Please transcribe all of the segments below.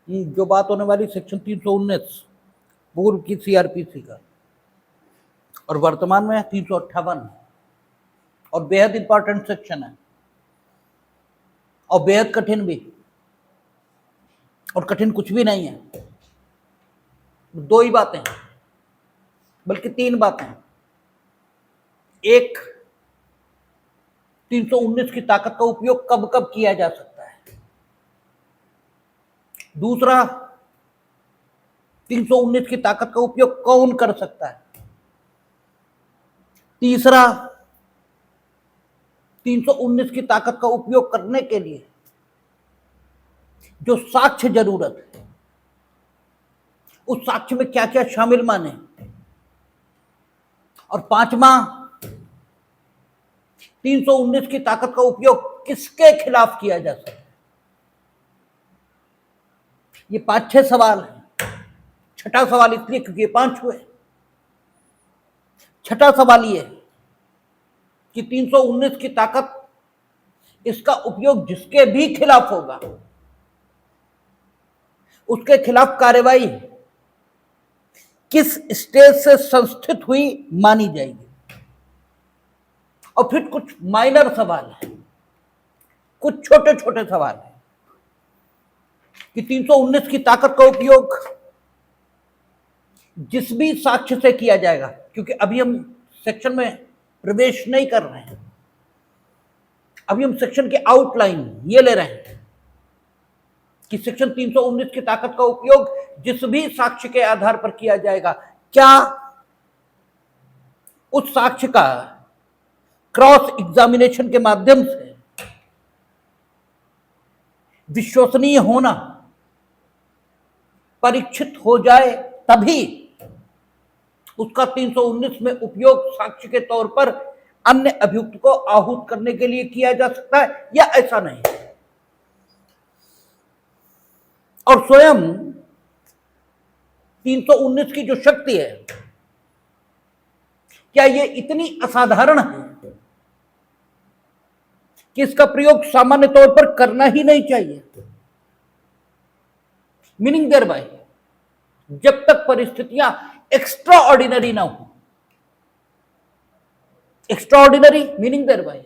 जो बात होने वाली सेक्शन 319 पूर्व की सीआरपीसी का, और वर्तमान में 358, और बेहद इंपॉर्टेंट सेक्शन है और बेहद कठिन भी, और कठिन कुछ भी नहीं है। दो ही बातें, बल्कि तीन बातें। एक, 319 की ताकत का उपयोग कब कब किया जा सकता है। दूसरा, 319 की ताकत का उपयोग कौन कर सकता है। तीसरा, 319 की ताकत का उपयोग करने के लिए जो साक्ष्य जरूरत है, उस साक्ष्य में क्या क्या शामिल माने। और पांचवा, 319 की ताकत का उपयोग किसके खिलाफ किया जा सकता है। ये 5-6 सवाल है। छठा सवाल इसलिए क्योंकि ये 5 हुए। छठा सवाल ये कि 319 की ताकत, इसका उपयोग जिसके भी खिलाफ होगा उसके खिलाफ कार्रवाई किस स्टेज से संस्थित हुई मानी जाएगी। और फिर कुछ माइनर सवाल है, कुछ छोटे छोटे सवाल है कि 319 की ताकत का उपयोग जिस भी साक्ष्य से किया जाएगा, क्योंकि अभी हम सेक्शन में प्रवेश नहीं कर रहे हैं, अभी हम सेक्शन के आउटलाइन ये ले रहे हैं कि सेक्शन 319 की ताकत का उपयोग जिस भी साक्ष्य के आधार पर किया जाएगा, क्या उस साक्ष्य का क्रॉस एग्जामिनेशन के माध्यम से विश्वसनीय होना परीक्षित हो जाए, तभी उसका 319 में उपयोग साक्ष्य के तौर पर अन्य अभियुक्त को आहूत करने के लिए किया जा सकता है, या ऐसा नहीं। और स्वयं 319 की जो शक्ति है, क्या ये इतनी असाधारण है कि इसका प्रयोग सामान्य तौर पर करना ही नहीं चाहिए। मीनिंग देयर बाय, जब तक परिस्थितियां एक्स्ट्रा ऑर्डिनरी ना हो। Extraordinary meaning thereby,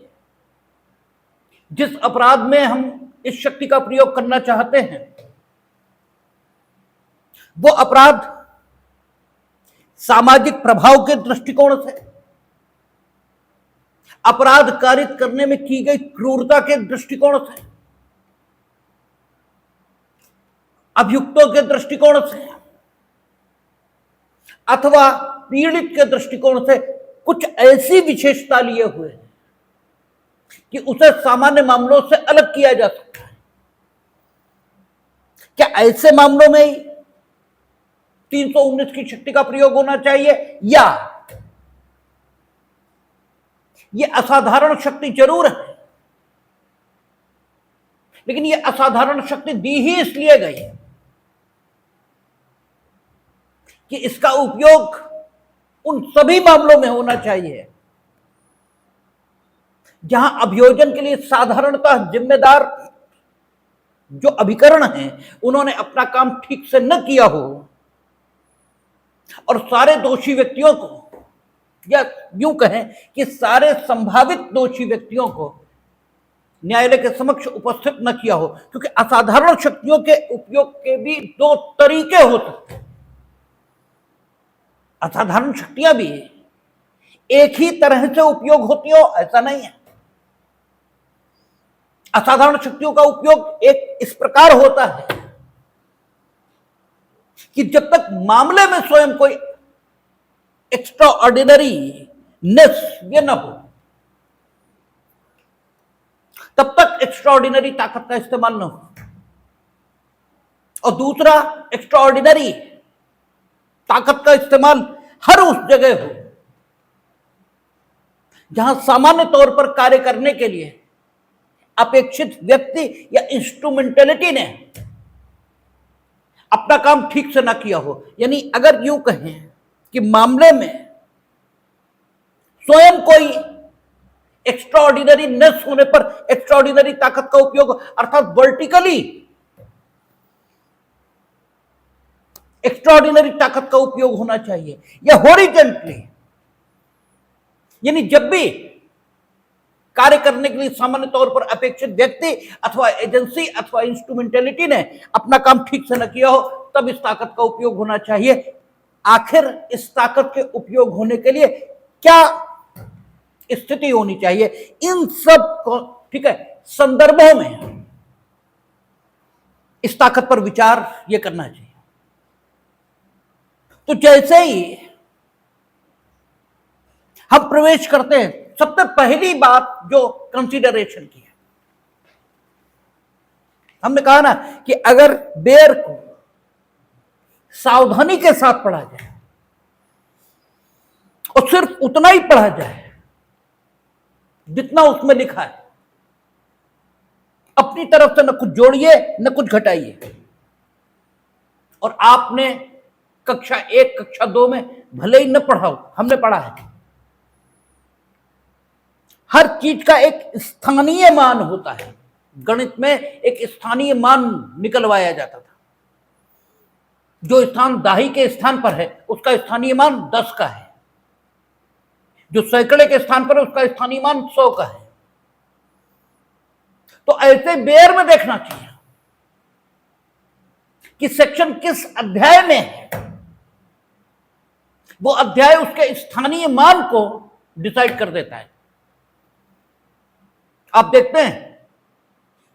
जिस अपराध में हम इस शक्ति का प्रयोग करना चाहते हैं, वो अपराध सामाजिक प्रभाव के दृष्टिकोण से, अपराध कारित करने में की गई क्रूरता के दृष्टिकोण से, अभियुक्तों के दृष्टिकोण से, अथवा पीड़ित के दृष्टिकोण से कुछ ऐसी विशेषता लिए हुए हैं कि उसे सामान्य मामलों से अलग किया जा सकता है। क्या ऐसे मामलों में ही 319 की शक्ति का प्रयोग होना चाहिए, या ये असाधारण शक्ति जरूर है, लेकिन ये असाधारण शक्ति दी ही इसलिए गई कि इसका उपयोग उन सभी मामलों में होना चाहिए जहां अभियोजन के लिए साधारणतः जिम्मेदार जो अभिकरण हैं, उन्होंने अपना काम ठीक से न किया हो, और सारे दोषी व्यक्तियों को, या यूं कहें कि सारे संभावित दोषी व्यक्तियों को न्यायालय के समक्ष उपस्थित न किया हो। क्योंकि असाधारण शक्तियों के उपयोग के भी दो तरीके हो सकते हैं। असाधारण शक्तियां भी एक ही तरह से उपयोग होती हो ऐसा नहीं है। असाधारण शक्तियों का उपयोग एक इस प्रकार होता है कि जब तक मामले में स्वयं कोई एक्स्ट्रा ऑर्डिनरी नेस ये न हो, तब तक एक्स्ट्रा ऑर्डिनरी ताकत का इस्तेमाल न हो। और दूसरा, एक्स्ट्रा ऑर्डिनरी ताकत का इस्तेमाल हर उस जगह हो जहां सामान्य तौर पर कार्य करने के लिए अपेक्षित व्यक्ति या इंस्ट्रूमेंटेलिटी ने अपना काम ठीक से ना किया हो। यानी अगर यूं कहें कि मामले में स्वयं कोई एक्स्ट्रा ऑर्डिनरी नेस होने पर एक्स्ट्रा ऑर्डिनरी ताकत का उपयोग, अर्थात वर्टिकली एक्स्ट्राऑर्डिनरी ताकत का उपयोग होना चाहिए, या हॉरिजॉन्टली, यानी जब भी कार्य करने के लिए सामान्य तौर पर अपेक्षित व्यक्ति अथवा एजेंसी अथवा इंस्ट्रूमेंटेलिटी ने अपना काम ठीक से न किया हो, तब इस ताकत का उपयोग होना चाहिए। आखिर इस ताकत के उपयोग होने के लिए क्या स्थिति होनी चाहिए, इन सब को, ठीक है, संदर्भों में इस ताकत पर विचार यह करना चाहिए। तो जैसे ही हम प्रवेश करते हैं, सबसे पहली बात जो कंसीडरेशन की है, हमने कहा ना कि अगर बेयर को सावधानी के साथ पढ़ा जाए और सिर्फ उतना ही पढ़ा जाए जितना उसमें लिखा है, अपनी तरफ से न कुछ जोड़िए न कुछ घटाइए, और आपने कक्षा 1 कक्षा 2 में भले ही न पढ़ाओ, हमने पढ़ा है, हर चीज का एक स्थानीय मान होता है। गणित में एक स्थानीय मान निकलवाया जाता था, जो स्थान दाही के स्थान पर है उसका स्थानीय मान 10 का है, जो सैकड़े के स्थान पर है उसका स्थानीय मान 100 का है। तो ऐसे बेयर में देखना चाहिए कि सेक्शन किस अध्याय में है, वो अध्याय उसके स्थानीय मान को डिसाइड कर देता है। आप देखते हैं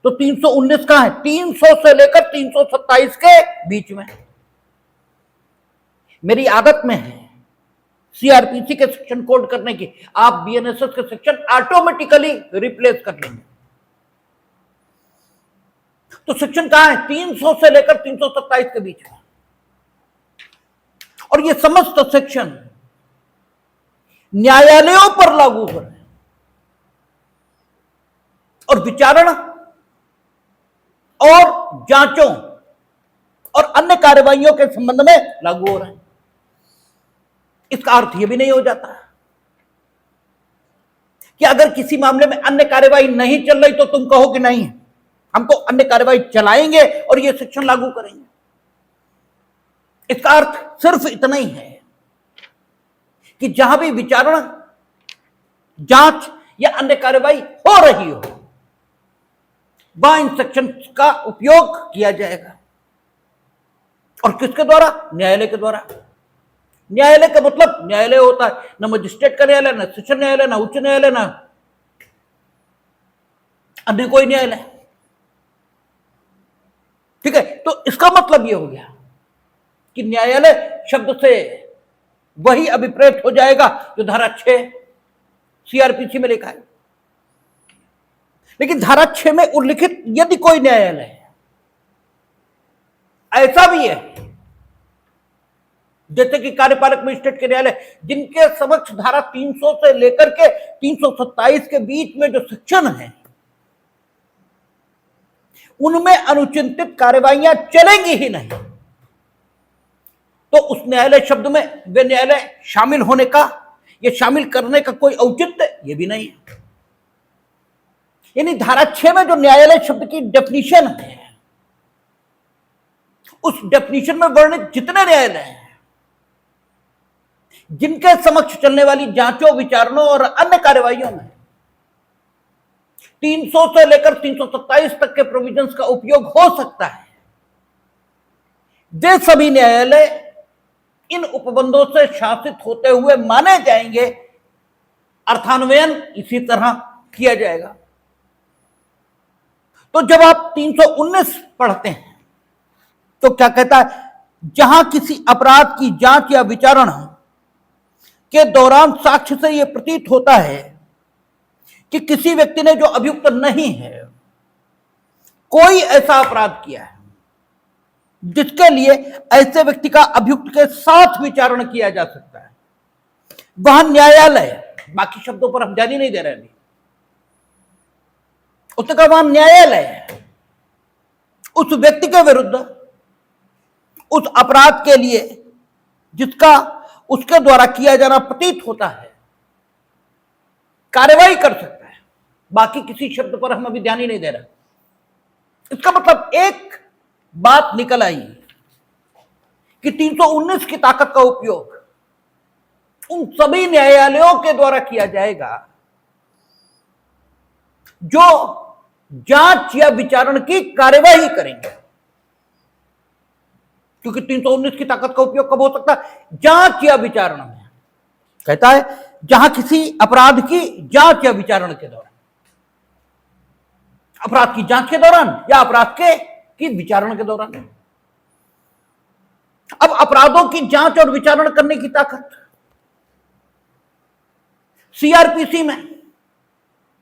तो 319 कहां है, 300 से लेकर 327 के बीच में। मेरी आदत में है सीआरपीसी के सेक्शन कोड करने की, आप बीएनएसएस के सेक्शन ऑटोमेटिकली रिप्लेस कर लेंगे। तो सेक्शन कहां है, 300 से लेकर 327 के बीच में, और ये समस्त सेक्शन न्यायालयों पर लागू हो रहे हैं और विचारण और जांचों और अन्य कार्रवाइयों के संबंध में लागू हो रहे हैं। इसका अर्थ यह भी नहीं हो जाता कि अगर किसी मामले में अन्य कार्रवाई नहीं चल रही तो तुम कहो कि नहीं, हम तो अन्य कार्रवाई चलाएंगे और यह सेक्शन लागू करेंगे। इसका अर्थ सिर्फ इतना ही है कि जहां भी विचारण, जांच या अन्य कार्रवाई हो रही हो, वहां इन सेक्शन का उपयोग किया जाएगा। और किसके द्वारा, न्यायालय के द्वारा। न्यायालय का मतलब न्यायालय होता है, न मजिस्ट्रेट का न्यायालय, न सेशन न्यायालय, न उच्च न्यायालय, न अन्य कोई न्यायालय। ठीक है, तो इसका मतलब यह हो गया कि न्यायालय शब्द से वही अभिप्रेत हो जाएगा जो धारा 6 सीआरपीसी में लिखा है। लेकिन धारा 6 में उल्लिखित यदि कोई न्यायालय है, ऐसा भी है जैसे कि कार्यपालक मजिस्ट्रेट के न्यायालय, जिनके समक्ष धारा 300 से लेकर के 327 के बीच में जो सेक्शन है, उनमें अनुचिंतित कार्यवाहियां चलेंगी ही नहीं, तो उस न्यायालय शब्द में वे न्यायालय शामिल होने का या शामिल करने का कोई औचित्य ये भी नहीं है। यानी धारा 6 में जो न्यायालय शब्द की डेफिनेशन है, उस डेफिनेशन में वर्णित जितने न्यायालय हैं जिनके समक्ष चलने वाली जांचों, विचारणों और अन्य कार्यवाहियों में 300 से लेकर 327 तक के प्रोविजंस का उपयोग हो सकता है, वे सभी न्यायालय इन उपबंधों से शासित होते हुए माने जाएंगे। अर्थान्वयन इसी तरह किया जाएगा। तो जब आप 319 पढ़ते हैं तो क्या कहता है, जहां किसी अपराध की जांच या विचारण के दौरान साक्ष्य से यह प्रतीत होता है कि किसी व्यक्ति ने जो अभियुक्त नहीं है, कोई ऐसा अपराध किया है जिसके लिए ऐसे व्यक्ति का अभियुक्त के साथ विचारण किया जा सकता है, वहां न्यायालय, बाकी शब्दों पर हम ध्यान ही नहीं दे रहे हैं, उसने कहा वहां न्यायालय उस व्यक्ति के विरुद्ध उस अपराध के लिए जिसका उसके द्वारा किया जाना प्रतीत होता है, कार्रवाई कर सकता है। बाकी किसी शब्द पर हम अभी ध्यान ही नहीं दे रहे। इसका मतलब एक बात निकल आई कि 319 की ताकत का उपयोग उन सभी न्यायालयों के द्वारा किया जाएगा जो जांच या विचारण की कार्यवाही करेंगे। क्योंकि 319 की ताकत का उपयोग कब हो सकता है? जांच या विचारण में। कहता है जहां किसी अपराध की जांच या विचारण के दौरान, अपराध की जांच के दौरान या अपराध की विचारण के दौरान। अब अपराधों की जांच और विचारण करने की ताकत सीआरपीसी में,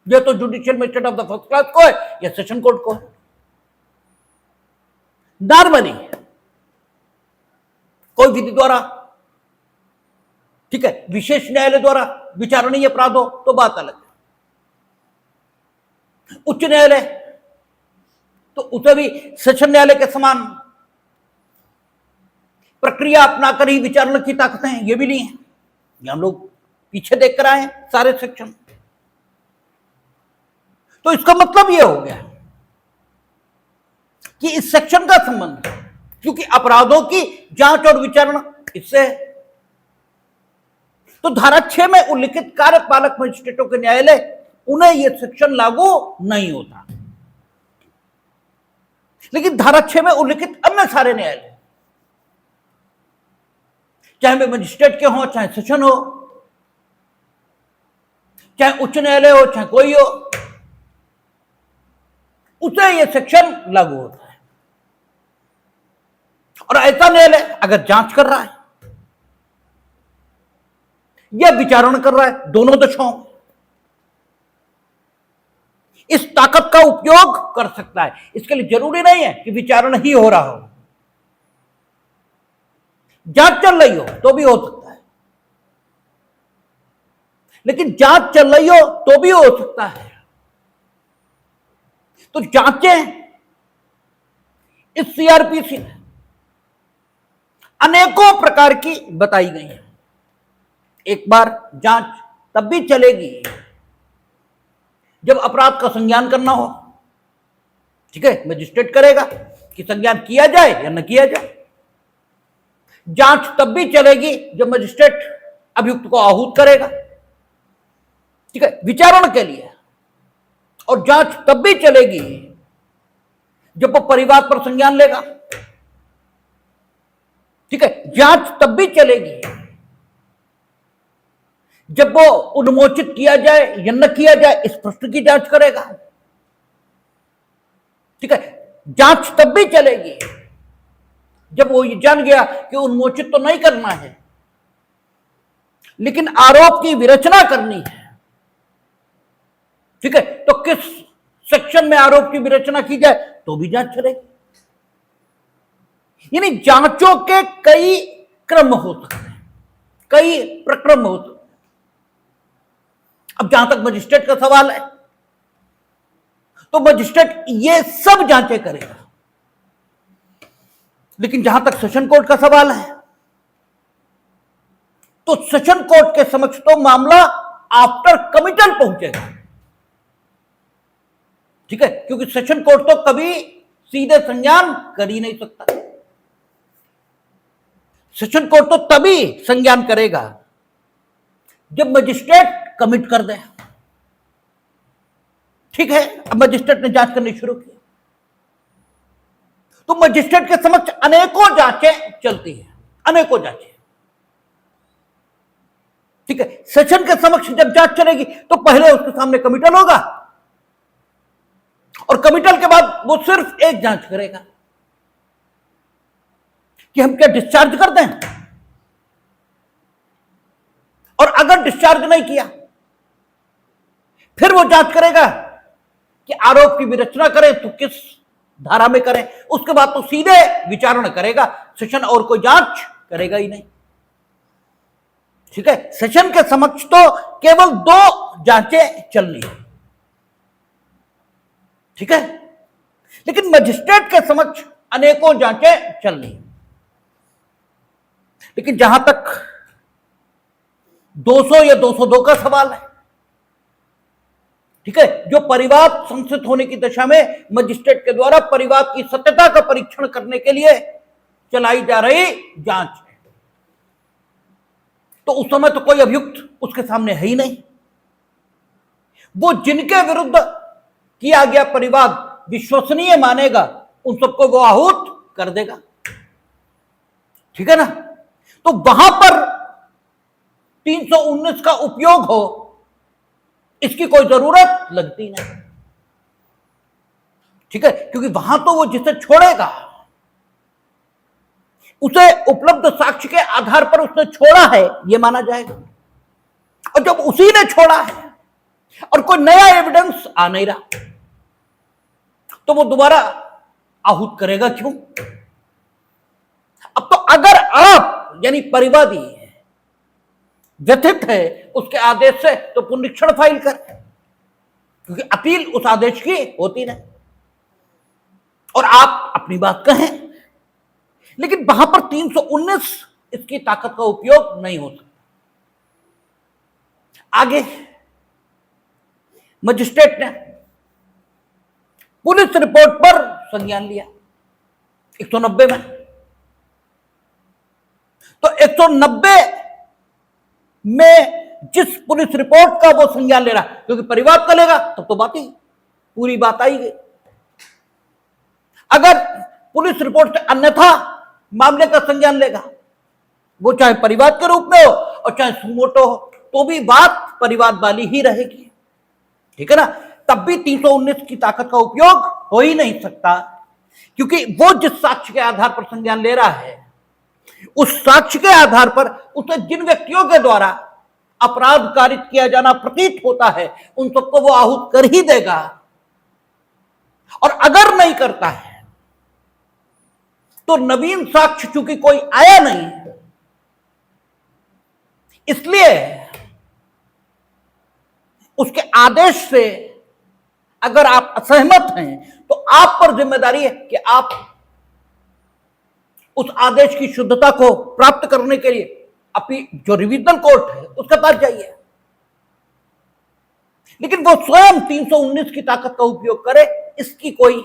यह तो judicial magistrate of the first class को है या सेशन कोर्ट को है। नॉर्मली कोई विधि द्वारा, ठीक है, विशेष न्यायालय द्वारा विचारणीय अपराध हो तो बात अलग है। उच्च न्यायालय तो उसे भी सेशन न्यायालय के समान प्रक्रिया अपनाकर ही विचारण की ताकतें हैं, ये भी नहीं है। ये हम लोग पीछे देख कर आए सारे सेक्शन। तो इसका मतलब यह हो गया कि इस सेक्शन का संबंध, क्योंकि अपराधों की जांच और विचारण इससे है, तो धारा 6 में उल्लिखित कार्यपालक मजिस्ट्रेटों के न्यायालय, उन्हें यह सेक्शन लागू नहीं होता। लेकिन धारा 6 में उल्लिखित अन्य सारे न्यायालय, चाहे वे मजिस्ट्रेट के हों, चाहे सेशन हो, चाहे उच्च न्यायालय हो, चाहे कोई हो, उसे यह सेक्शन लागू होता है। और ऐसा न्यायालय अगर जांच कर रहा है या विचारण कर रहा है, दोनों दशाओं में इस ताकत का उपयोग कर सकता है। इसके लिए जरूरी नहीं है कि विचारण ही हो रहा हो, जांच चल रही हो तो भी हो सकता है। लेकिन जांच चल रही हो तो भी हो सकता है। तो जांचें इस सीआरपीसी में अनेकों प्रकार की बताई गई हैं। एक बार जांच तब भी चलेगी जब अपराध का संज्ञान करना हो, ठीक है, मजिस्ट्रेट करेगा कि संज्ञान किया जाए या न किया जाए। जांच तब भी चलेगी जब मजिस्ट्रेट अभियुक्त को आहूत करेगा, ठीक है, विचारण के लिए। और जांच तब भी चलेगी जब वो परिवाद पर संज्ञान लेगा, ठीक है। जांच तब भी चलेगी जब वो उन्मोचित किया जाए या न किया जाए इस प्रश्न की जांच करेगा, ठीक है। जांच तब भी चलेगी जब वो ये जान गया कि उन्मोचित तो नहीं करना है लेकिन आरोप की विरचना करनी है, ठीक है, तो किस सेक्शन में आरोप की विरचना की जाए तो भी जांच चलेगी। यानी जांचों के कई क्रम हो सकते हैं, कई प्रक्रम हो सकते हैं। अब जहां तक मजिस्ट्रेट का सवाल है तो मजिस्ट्रेट ये सब जांचें करेगा। लेकिन जहां तक सेशन कोर्ट का सवाल है तो सेशन कोर्ट के समक्ष तो मामला आफ्टर कमिटल पहुंचेगा, ठीक है, क्योंकि सेशन कोर्ट तो कभी सीधे संज्ञान कर ही नहीं सकता। सेशन कोर्ट तो तभी संज्ञान करेगा जब मजिस्ट्रेट कमिट कर दे, ठीक है। अब मजिस्ट्रेट ने जांच करनी शुरू की तो मजिस्ट्रेट के समक्ष अनेकों जांचें चलती हैं, अनेकों जांचें, ठीक है। सेशन के समक्ष जब जांच चलेगी तो पहले उसके सामने कमिटल होगा और कमिटल के बाद वो सिर्फ एक जांच करेगा कि हम क्या डिस्चार्ज कर दें, और अगर डिस्चार्ज नहीं किया फिर वो जांच करेगा कि आरोप की विरचना करें तो किस धारा में करें। उसके बाद तो सीधे विचारण करेगा, सेशन और कोई जांच करेगा ही नहीं, ठीक है। सेशन के समक्ष तो केवल 2 जांचें चलनी है, ठीक है, लेकिन मजिस्ट्रेट के समक्ष अनेकों जांचें चलनी है। लेकिन जहां तक 200 या 202 का सवाल है, ठीक है, जो परिवाद संसित होने की दशा में मजिस्ट्रेट के द्वारा परिवाद की सत्यता का परीक्षण करने के लिए चलाई जा रही जांच है। तो उस समय तो कोई अभियुक्त उसके सामने है ही नहीं। वो जिनके विरुद्ध किया गया परिवाद विश्वसनीय मानेगा, उन सबको वो आहूत कर देगा। ठीक है ना? तो वहां पर 319 का उपयोग हो, इसकी कोई जरूरत लगती नहीं। ठीक है? क्योंकि वहां तो वो जिसे छोड़ेगा, उसे उपलब्ध साक्ष्य के आधार पर उसने छोड़ा है, यह माना जाएगा। और जब उसी ने छोड़ा है और कोई नया एविडेंस आ नहीं रहा, तो वो दोबारा आहूत करेगा क्यों? अब तो अगर आप यानी परिवादी व्यथित है उसके आदेश से, तो पुनरीक्षण फाइल कर, क्योंकि अपील उस आदेश की होती नहीं, और आप अपनी बात कहें। लेकिन वहां पर 319 इसकी ताकत का उपयोग नहीं हो सकता। आगे मजिस्ट्रेट ने पुलिस रिपोर्ट पर संज्ञान लिया 190 में। तो 190 में जिस पुलिस रिपोर्ट का वो संज्ञान ले रहा, क्योंकि परिवार का लेगा तब तो बात ही पूरी बात आई गई। अगर पुलिस रिपोर्ट से अन्यथा मामले का संज्ञान लेगा, वो चाहे परिवार के रूप में हो और चाहे सुमोटो हो, तो भी बात परिवार वाली ही रहेगी। ठीक है ना? तब भी 319 की ताकत का उपयोग हो ही नहीं सकता, क्योंकि वो जिस साक्ष्य के आधार पर संज्ञान ले रहा है, उस साक्ष्य के आधार पर उसे जिन व्यक्तियों के द्वारा अपराध कारित किया जाना प्रतीत होता है, उन सबको वो आहूत कर ही देगा। और अगर नहीं करता है तो नवीन साक्ष्य चूंकि कोई आया नहीं, इसलिए उसके आदेश से अगर आप असहमत हैं, तो आप पर जिम्मेदारी है कि आप उस आदेश की शुद्धता को प्राप्त करने के लिए अपनी जो रिवीजन कोर्ट है उसके पास जाइए। लेकिन वो स्वयं 319 की ताकत का उपयोग करे, इसकी कोई,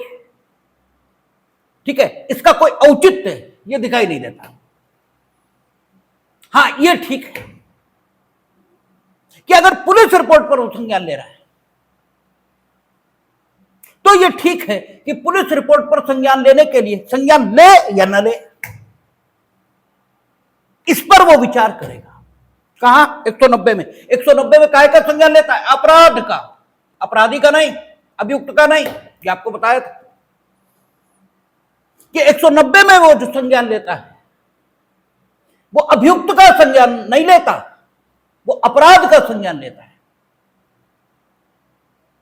ठीक है, इसका कोई औचित्य ये दिखाई नहीं देता। हां, ये ठीक है कि अगर पुलिस रिपोर्ट पर वो संज्ञान ले रहा है, तो ये ठीक है कि पुलिस रिपोर्ट पर संज्ञान लेने के लिए संज्ञान ले या न ले, इस पर वो विचार करेगा। कहां? 190 में। 190 में काहे का संज्ञान लेता है? अपराध का, अपराधी का नहीं, अभियुक्त का नहीं। ये आपको बताया था कि 190 में वो जो संज्ञान लेता है, वो अभियुक्त का संज्ञान नहीं लेता, वो अपराध का संज्ञान लेता है।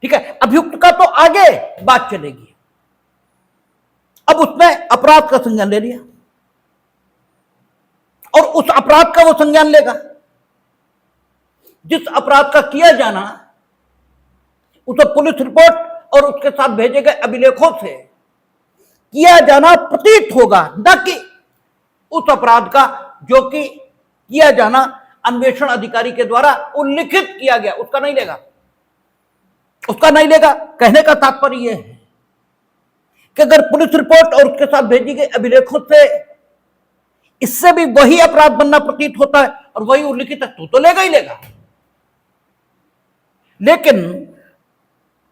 ठीक है? अभियुक्त का तो आगे बात चलेगी। अब उसने अपराध का संज्ञान ले लिया, और उस अपराध का वो संज्ञान लेगा जिस अपराध का किया जाना उसे पुलिस रिपोर्ट और उसके साथ भेजे गए अभिलेखों से किया जाना प्रतीत होगा, न कि उस अपराध का जो कि किया जाना अन्वेषण अधिकारी के द्वारा उल्लिखित किया गया, उसका नहीं लेगा। उसका नहीं लेगा कहने का तात्पर्य यह है कि अगर पुलिस रिपोर्ट और उसके साथ भेजी गई अभिलेखों से इससे भी वही अपराध बनना प्रतीत होता है और वही उल्लिखित है, तो लेगा ही लेगा। लेकिन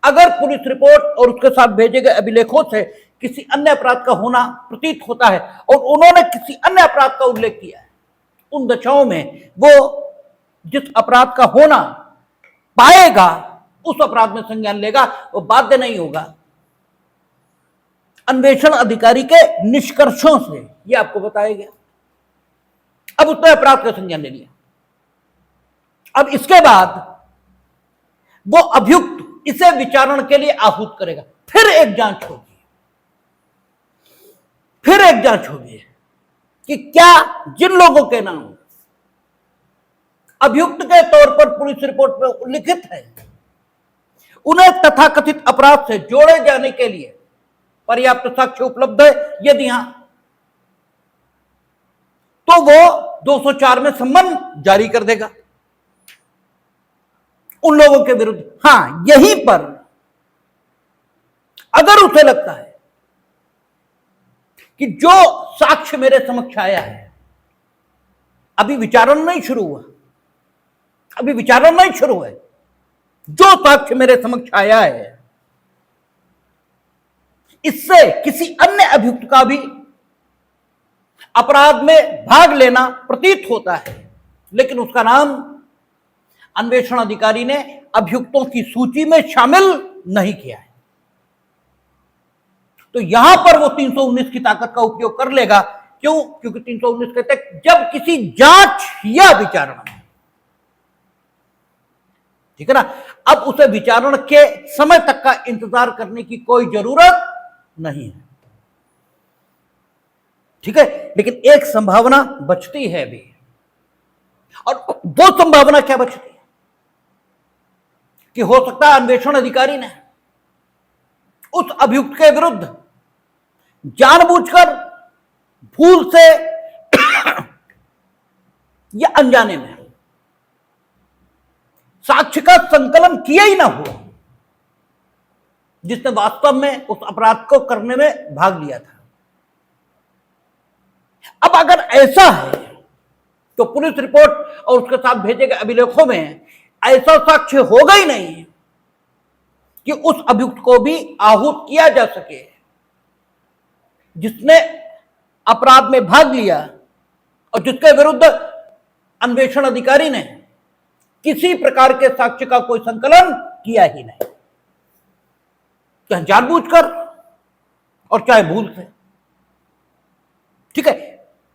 अगर पुलिस रिपोर्ट और उसके साथ भेजे गए अभिलेखों से किसी अन्य अपराध का होना प्रतीत होता है और उन्होंने किसी अन्य अपराध का उल्लेख किया है, उन दशाओं में वो जिस अपराध का होना पाएगा उस अपराध में संज्ञान लेगा। वो बाध्य नहीं होगा अन्वेषण अधिकारी के निष्कर्षों से, ये आपको बताया गया। अब उसने अपराध का संज्ञान ले लिया। अब इसके बाद वो अभियुक्त इसे विचारण के लिए आहूत करेगा। फिर एक जांच होगी कि क्या जिन लोगों के नाम अभियुक्त के तौर पर पुलिस रिपोर्ट में उल्लिखित है, उन्हें तथाकथित अपराध से जोड़े जाने के लिए पर्याप्त साक्ष्य उपलब्ध है। यदि हां, तो वो 204 में सम्मन जारी कर देगा उन लोगों के विरुद्ध। हां, यहीं पर अगर उसे लगता है कि जो साक्ष्य मेरे समक्ष आया है, अभी विचारण नहीं शुरू हुआ, अभी विचारण नहीं शुरू है, जो साक्ष्य मेरे समक्ष आया है इससे किसी अन्य अभियुक्त का भी अपराध में भाग लेना प्रतीत होता है, लेकिन उसका नाम अन्वेषण अधिकारी ने अभियुक्तों की सूची में शामिल नहीं किया है। तो यहां पर वो 319 की ताकत का उपयोग कर लेगा। क्यों? क्योंकि 319 कहते हैं जब किसी जांच या विचारण में, ठीक है ना, अब उसे विचारण के समय तक का इंतजार करने की कोई जरूरत नहीं है, ठीक है। लेकिन एक संभावना बचती है भी, और वो संभावना क्या बचती है कि हो सकता है अन्वेषण अधिकारी ने उस अभियुक्त के विरुद्ध जानबूझकर, भूल से या अनजाने में साक्ष्य का संकलन किया ही ना हो, जिसने वास्तव में उस अपराध को करने में भाग लिया था। अब अगर ऐसा है तो पुलिस रिपोर्ट और उसके साथ भेजे गए अभिलेखों में ऐसा साक्ष्य होगा ही नहीं कि उस अभियुक्त को भी आहूत किया जा सके जिसने अपराध में भाग लिया और जिसके विरुद्ध अन्वेषण अधिकारी ने किसी प्रकार के साक्ष्य का कोई संकलन किया ही नहीं, चाहे जानबूझकर और चाहे भूल से, ठीक है।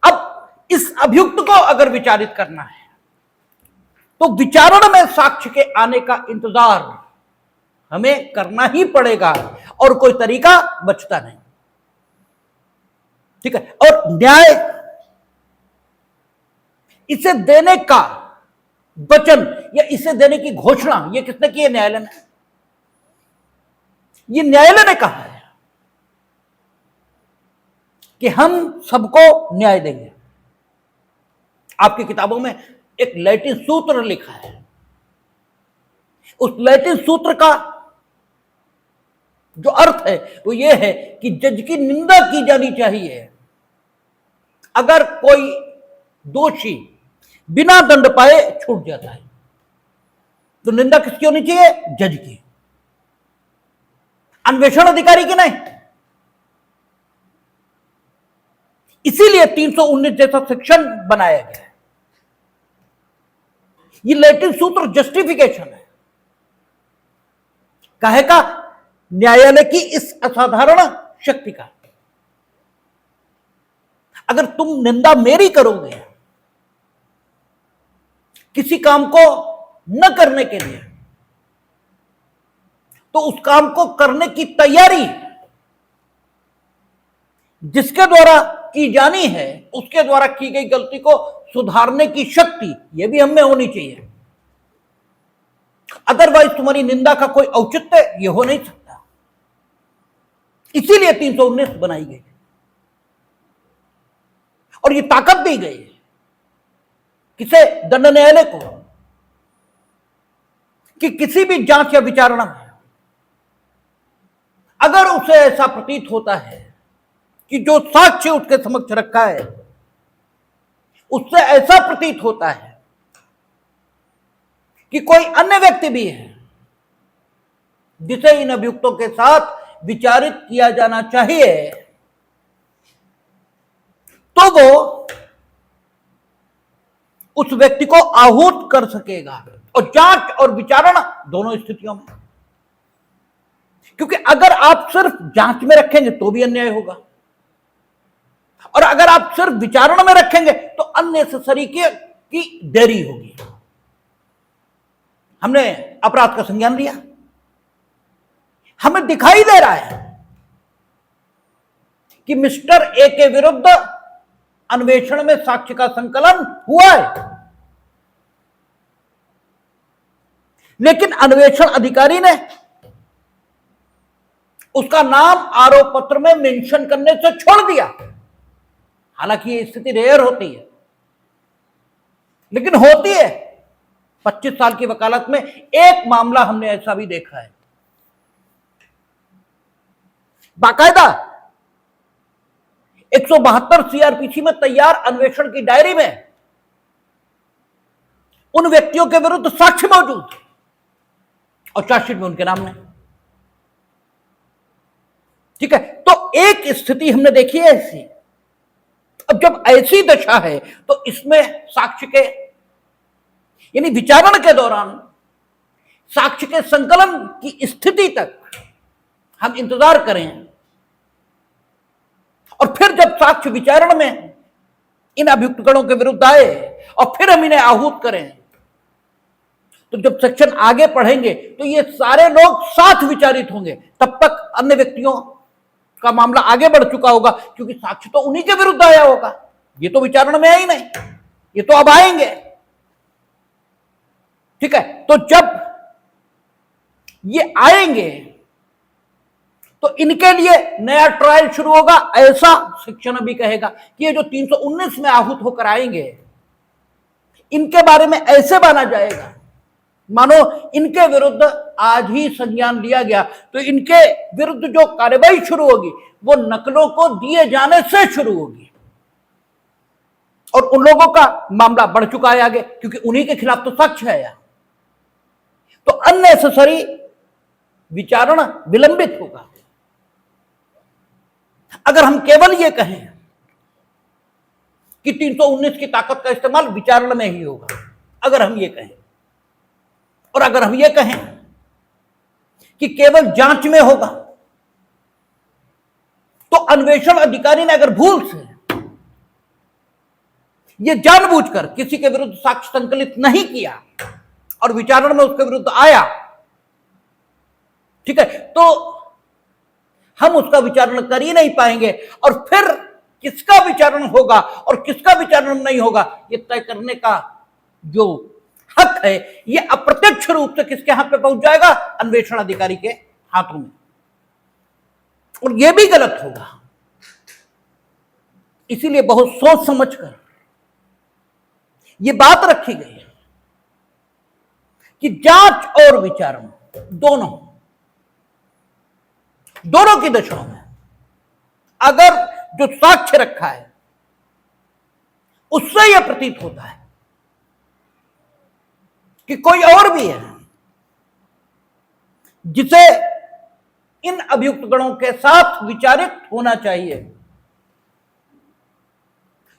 अब इस अभियुक्त को अगर विचारित करना है तो विचारण में साक्ष्य के आने का इंतजार हमें करना ही पड़ेगा और कोई तरीका बचता नहीं, ठीक है। और न्याय इसे देने का वचन या इसे देने की घोषणा ये किसने की है? न्यायालय ने। ये न्यायालय ने कहा है कि हम सबको न्याय देंगे। आपकी किताबों में एक लैटिन सूत्र लिखा है, उस लैटिन सूत्र का जो अर्थ है वो ये है कि जज की निंदा की जानी चाहिए अगर कोई दोषी बिना दंड पाए छूट जाता है, तो निंदा किसकी होनी चाहिए? जज की, अन्वेषण अधिकारी की नहीं। इसीलिए 319 जैसा सेक्शन बनाया गया है। ये लैटिन सूत्र जस्टिफिकेशन है काहे का? न्यायालय की इस असाधारण शक्ति का। अगर तुम निंदा मेरी करोगे किसी काम को न करने के लिए, तो उस काम को करने की तैयारी जिसके द्वारा की जानी है, उसके द्वारा की गई गलती को सुधारने की शक्ति यह भी हमें होनी चाहिए। अदरवाइज तुम्हारी निंदा का कोई औचित्य यह हो नहीं सकता। इसीलिए 319 बनाई गई और ये ताकत दी गई किसे? दंड न्यायालय को, कि किसी भी जांच या विचारणा में अगर उसे ऐसा प्रतीत होता है कि जो साक्ष्य उसके समक्ष रखा है उससे ऐसा प्रतीत होता है कि कोई अन्य व्यक्ति भी है जिसे इन अभियुक्तों के साथ विचारित किया जाना चाहिए, तो वो उस व्यक्ति को आहूत कर सकेगा, और जांच और विचारणा दोनों स्थितियों में। क्योंकि अगर आप सिर्फ जांच में रखेंगे तो भी अन्याय होगा, और अगर आप सिर्फ विचारणा में रखेंगे तो अननेसेसरी की देरी होगी। हमने अपराध का संज्ञान लिया, हमें दिखाई दे रहा है कि मिस्टर ए के विरुद्ध अन्वेषण में साक्ष्य का संकलन हुआ है, लेकिन अन्वेषण अधिकारी ने उसका नाम आरोप पत्र में मेंशन करने से छोड़ दिया। हालांकि ये स्थिति रेयर होती है, लेकिन होती है। 25 साल की वकालत में एक मामला हमने ऐसा भी देखा है। बाकायदा 172 सीआरपीसी में तैयार अन्वेषण की डायरी में उन व्यक्तियों के विरुद्ध साक्ष्य मौजूद और चार्जशीट में उनके नाम नहीं। ठीक है, तो एक स्थिति हमने देखी है ऐसी। अब जब ऐसी दशा है तो इसमें साक्ष्य के यानी विचारण के दौरान साक्ष्य के संकलन की स्थिति तक हम इंतजार करें और फिर जब साक्ष्य विचारण में इन अभियुक्त गणों के विरुद्ध आए और फिर हम इन्हें आहूत करें, तो जब सेक्शन आगे पढ़ेंगे तो ये सारे लोग साथ विचारित होंगे। तब तक अन्य व्यक्तियों का मामला आगे बढ़ चुका होगा, क्योंकि साक्ष्य तो उन्हीं के विरुद्ध आया होगा। ये तो विचारण में है ही नहीं, ये तो अब आएंगे। ठीक है, तो जब ये आएंगे तो इनके लिए नया ट्रायल शुरू होगा, ऐसा सेक्शन अभी कहेगा कि ये जो 319 में आहूत होकर आएंगे इनके बारे में ऐसे माना जाएगा मानो इनके विरुद्ध आज ही संज्ञान लिया गया, तो इनके विरुद्ध जो कार्रवाई शुरू होगी वो नकलों को दिए जाने से शुरू होगी। और उन लोगों का मामला बढ़ चुका है आगे, क्योंकि उन्हीं के खिलाफ तो साक्ष्य है यार। तो अननेसेसरी विचारण विलंबित होगा। अगर हम केवल ये कहें कि 319 की ताकत का इस्तेमाल विचारण में ही होगा, अगर हम ये कहें, और अगर हम ये कहें कि केवल जांच में होगा, तो अन्वेषण अधिकारी ने अगर भूल से ये जानबूझकर किसी के विरुद्ध साक्ष्य संकलित नहीं किया और विचारण में उसके विरुद्ध आया, ठीक है, तो हम उसका विचारण कर ही नहीं पाएंगे। और फिर किसका विचारण होगा और किसका विचारण नहीं होगा, ये तय करने का जो हक है ये अप्रत्यक्ष रूप से किसके हाथ पे पहुंच जाएगा? अन्वेषण अधिकारी के हाथों में। और यह भी गलत होगा। इसीलिए बहुत सोच समझकर यह बात रखी गई है कि जांच और विचारण दोनों की दशाओं में अगर जो साक्ष्य रखा है उससे यह प्रतीत होता है कि कोई और भी है जिसे इन अभियुक्त गणों के साथ विचारित होना चाहिए,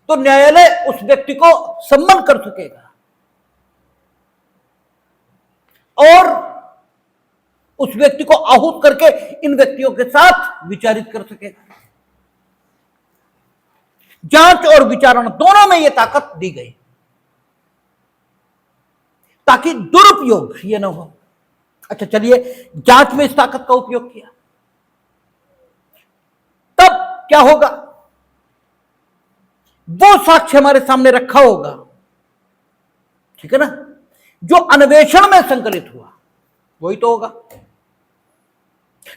तो न्यायालय उस व्यक्ति को सम्मन कर सकेगा और उस व्यक्ति को आहूत करके इन व्यक्तियों के साथ विचारित कर सकेगा। जांच और विचारण दोनों में यह ताकत दी गई ताकि दुरुपयोग ये न हो। अच्छा चलिए, जांच में इस ताकत का उपयोग किया, तब क्या होगा? वो साक्ष्य हमारे सामने रखा होगा, ठीक है ना, जो अन्वेषण में संकलित हुआ वही तो होगा।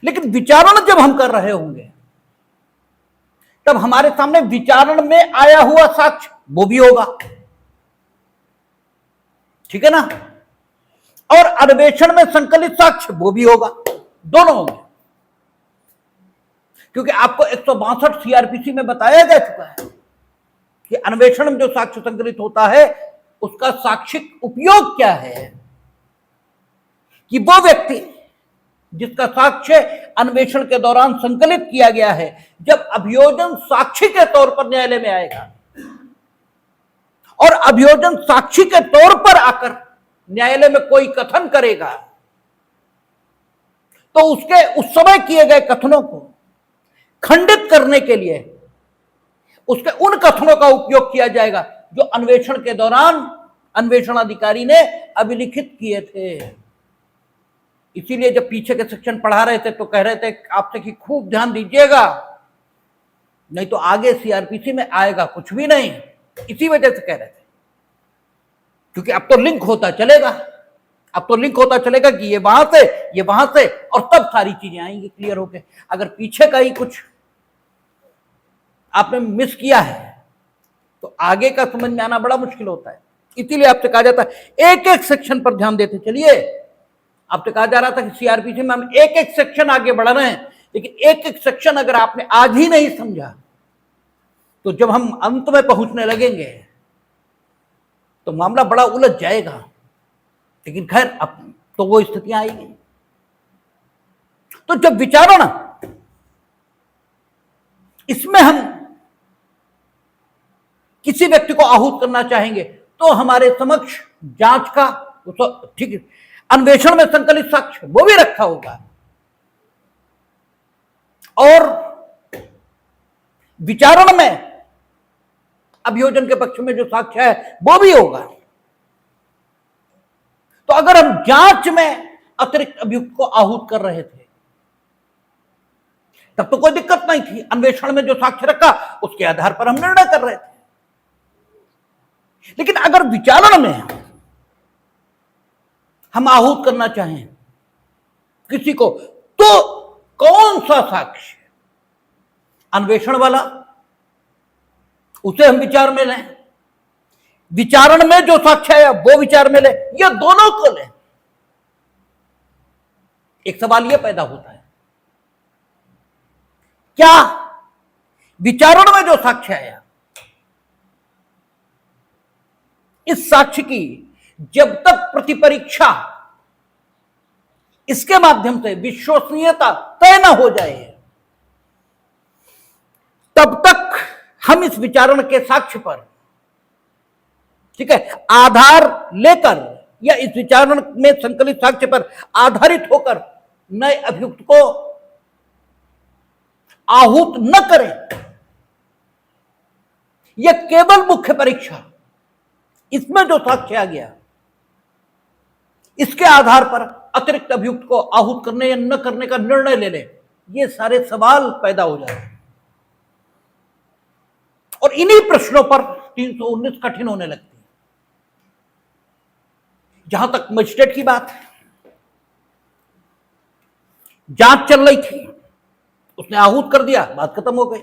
लेकिन विचारण जब हम कर रहे होंगे तब हमारे सामने विचारण में आया हुआ साक्ष्य वो भी होगा, ठीक है ना, और अन्वेषण में संकलित साक्ष्य वो भी होगा, दोनों होंगे। क्योंकि आपको 162 सीआरपीसी में बताया जा चुका है कि अन्वेषण में जो साक्ष्य संकलित होता है उसका साक्षिक उपयोग क्या है, कि वो व्यक्ति जिसका साक्ष्य अन्वेषण के दौरान संकलित किया गया है जब अभियोजन साक्षी के तौर पर न्यायालय में आएगा और अभियोजन साक्षी के तौर पर आकर न्यायालय में कोई कथन करेगा, तो उसके उस समय किए गए कथनों को खंडित करने के लिए उसके उन कथनों का उपयोग किया जाएगा जो अन्वेषण के दौरान अन्वेषण अधिकारी ने अभिलिखित किए थे। इसीलिए जब पीछे के सेक्शन पढ़ा रहे थे तो कह रहे थे आपसे कि खूब ध्यान दीजिएगा, नहीं तो आगे सीआरपीसी में आएगा कुछ भी नहीं। इसी वजह से कह रहे थे, क्योंकि अब तो लिंक होता चलेगा, अब तो लिंक होता चलेगा कि ये वहां से और तब सारी चीजें आएंगी क्लियर होके। अगर पीछे का ही कुछ आपने मिस किया है तो आगे का समझ में आना बड़ा मुश्किल होता है। इसीलिए आपसे कहा जाता है एक एक सेक्शन पर ध्यान देते चलिए। आपसे कहा जा रहा था कि सीआरपीसी में हम एक एक सेक्शन आगे बढ़ रहे हैं, लेकिन एक एक सेक्शन अगर आपने आज ही नहीं समझा तो जब हम अंत में पहुंचने लगेंगे तो मामला बड़ा उलझ जाएगा। लेकिन खैर, अब तो वो स्थितियां आएगी। तो जब विचारण, इसमें हम किसी व्यक्ति को आहूत करना चाहेंगे तो हमारे समक्ष जांच का, तो ठीक है, अन्वेषण में संकलित साक्ष्य वो भी रखा होगा, और विचारण में अभियोजन के पक्ष में जो साक्ष्य है वो भी होगा। तो अगर हम जांच में अतिरिक्त अभियुक्त को आहूत कर रहे थे तब तो कोई दिक्कत नहीं थी, अन्वेषण में जो साक्ष्य रखा उसके आधार पर हम निर्णय कर रहे थे। लेकिन अगर विचारण में हम आहूत करना चाहें किसी को, तो कौन सा साक्ष्य, अन्वेषण वाला, उसे हम विचार में लें, विचारण में जो साक्ष्य है वो विचार में लें, या दोनों को लें? एक सवाल यह पैदा होता है, क्या विचारण में जो साक्ष्य आया, इस साक्ष्य की जब तक प्रतिपरीक्षा इसके माध्यम से विश्वसनीयता तय न हो जाए तब तक हम इस विचारण के साक्ष्य पर, ठीक है, आधार लेकर या इस विचारण में संकलित साक्ष्य पर आधारित होकर नए अभियुक्त को आहूत न करें। यह केवल मुख्य परीक्षा, इसमें जो साक्ष्य आ गया इसके आधार पर अतिरिक्त अभियुक्त को आहूत करने या न करने का निर्णय ले ले, ये सारे सवाल पैदा हो जाते हैं। और इन्हीं प्रश्नों पर 319 कठिन होने लगती है। जहां तक मजिस्ट्रेट की बात है, जांच चल रही थी, उसने आहूत कर दिया, बात खत्म हो गई।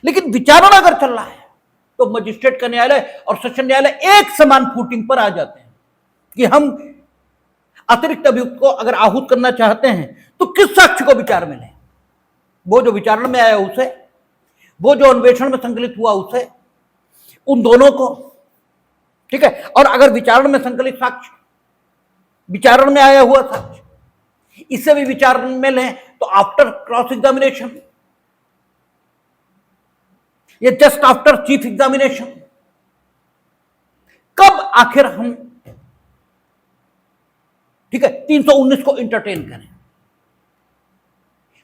लेकिन विचारण अगर चल रहा है तो मजिस्ट्रेट का न्यायालय और सेशन न्यायालय एक समान फूटिंग पर आ जाते हैं कि हम अतिरिक्त अभियुक्त को अगर आहूत करना चाहते हैं तो किस साक्ष्य को विचार में लें, वो जो विचारण में आया उसे, वो जो अन्वेषण में संकलित हुआ उसे, उन दोनों को, ठीक है। और अगर विचारण में संकलित साक्ष्य, विचारण में आया हुआ साक्ष्य, इसे भी विचारण में लें तो आफ्टर क्रॉस एग्जामिनेशन या जस्ट आफ्टर चीफ एग्जामिनेशन, कब आखिर हम, ठीक है, 319 को इंटरटेन करें।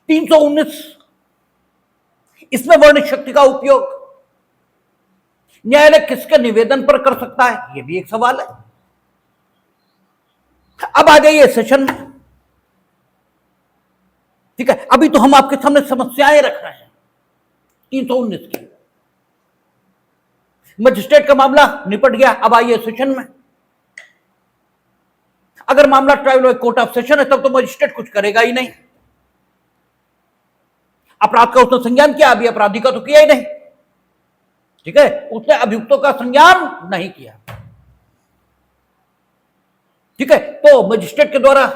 319, इसमें वर्णित शक्ति का उपयोग न्यायालय किसके निवेदन पर कर सकता है, यह भी एक सवाल है। अब आ जाइए सेशन में, ठीक है। अभी तो हम आपके सामने समस्याएं रख रहे हैं 319 की। मजिस्ट्रेट का मामला निपट गया, अब आइए सेशन में। अगर मामला ट्रायल कोर्ट ऑफ सेशन है तब तो मजिस्ट्रेट कुछ करेगा ही नहीं। अपराध का उसने संज्ञान किया, अभी अपराधी का तो किया ही नहीं, ठीक है, उसने अभियुक्तों का संज्ञान नहीं किया, ठीक है। तो मजिस्ट्रेट के द्वारा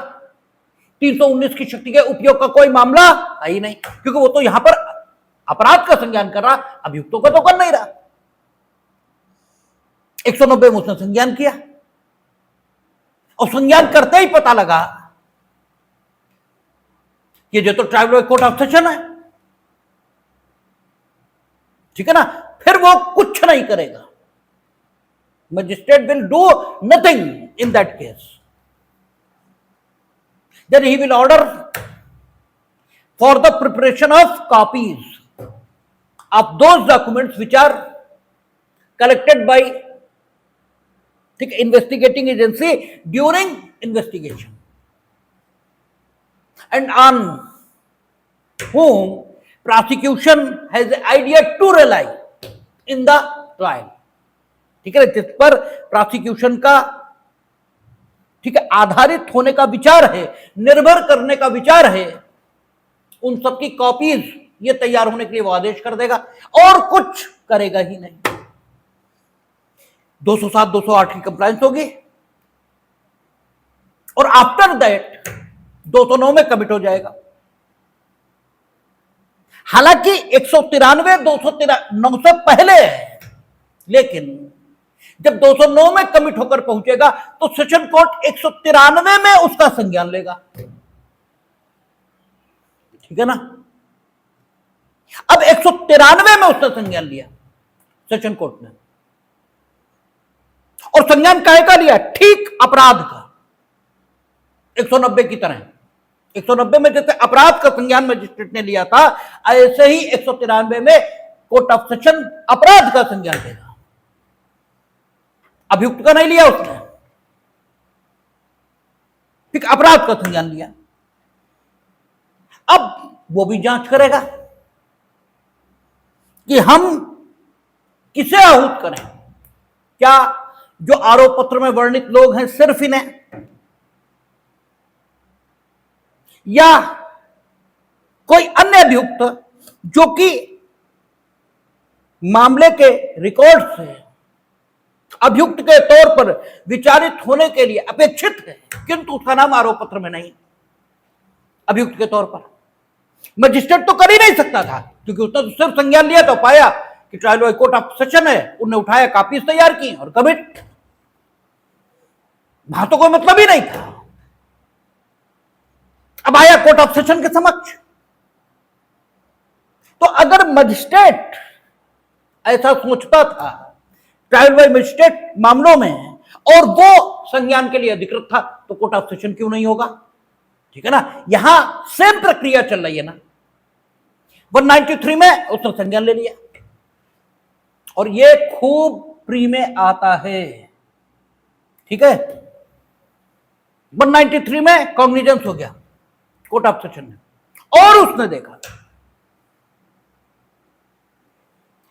319 की शक्ति के उपयोग का कोई मामला है ही नहीं, क्योंकि वो तो यहां पर अपराध का संज्ञान कर रहा, अभियुक्तों का तो कर नहीं रहा। 190 में उसने संज्ञान किया और संज्ञान करते ही पता लगा कि जो तो ट्राइब्यूनल कोर्ट ऑफ सेशन है, ठीक है ना, फिर वो कुछ नहीं करेगा। Magistrate will do nothing in that case. Then he will order for the preparation of copies of those documents which are collected by investigating agency during investigation, and on whom prosecution has the idea to rely in the trial, ठीक है, जिस पर prosecution का, ठीक है, आधारित होने का विचार है, निर्भर करने का विचार है, उन सबकी कॉपीज ये तैयार होने के लिए वो आदेश कर देगा और कुछ करेगा ही नहीं। 207 208 की कंप्लायंस होगी और आफ्टर दैट 209 में कमिट हो जाएगा। हालांकि 193 293 से पहले है, लेकिन जब 209 में कमिट होकर पहुंचेगा तो सेशन कोर्ट 193 में उसका संज्ञान लेगा। ठीक है ना। अब 193 में उसने संज्ञान लिया सेशन कोर्ट ने, और संज्ञान काहे का लिया? ठीक अपराध का, 190 की तरह। 190 में जैसे अपराध का संज्ञान मजिस्ट्रेट ने लिया था, ऐसे ही 193 में कोर्ट ऑफ सेशन अपराध का संज्ञान लेगा। अभियुक्त का नहीं लिया उसने, ठीक अपराध का संज्ञान लिया। अब वो भी जांच करेगा कि हम किसे आहूत करें। क्या जो आरोप पत्र में वर्णित लोग हैं सिर्फ इन्हें, या कोई अन्य अभियुक्त जो कि मामले के रिकॉर्ड से अभियुक्त के तौर पर विचारित होने के लिए अपेक्षित है, किंतु उसका नाम आरोप पत्र में नहीं, अभियुक्त के तौर पर। मजिस्ट्रेट तो कर ही नहीं सकता था, क्योंकि उसने तो सिर्फ संज्ञान लिया तो पाया कि trial by court of session है, उन्होंने उठाया, कॉपीज तैयार की और कमिट। वहां तो कोई मतलब ही नहीं था। अब आया कोर्ट ऑफ सेशन के समक्ष, तो अगर मजिस्ट्रेट ऐसा सोचता था ट्रायल बाय मजिस्ट्रेट मामलों में और वो संज्ञान के लिए अधिकृत था, तो कोर्ट ऑफ सेशन क्यों नहीं होगा? ठीक है ना। यहां सेम प्रक्रिया चल रही है ना। 193 में उसने संज्ञान ले लिया, और ये खूब प्री में आता है। ठीक है। 193 में कॉग्निजेंस हो गया कोर्ट ऑफ सेशन में, और उसने देखा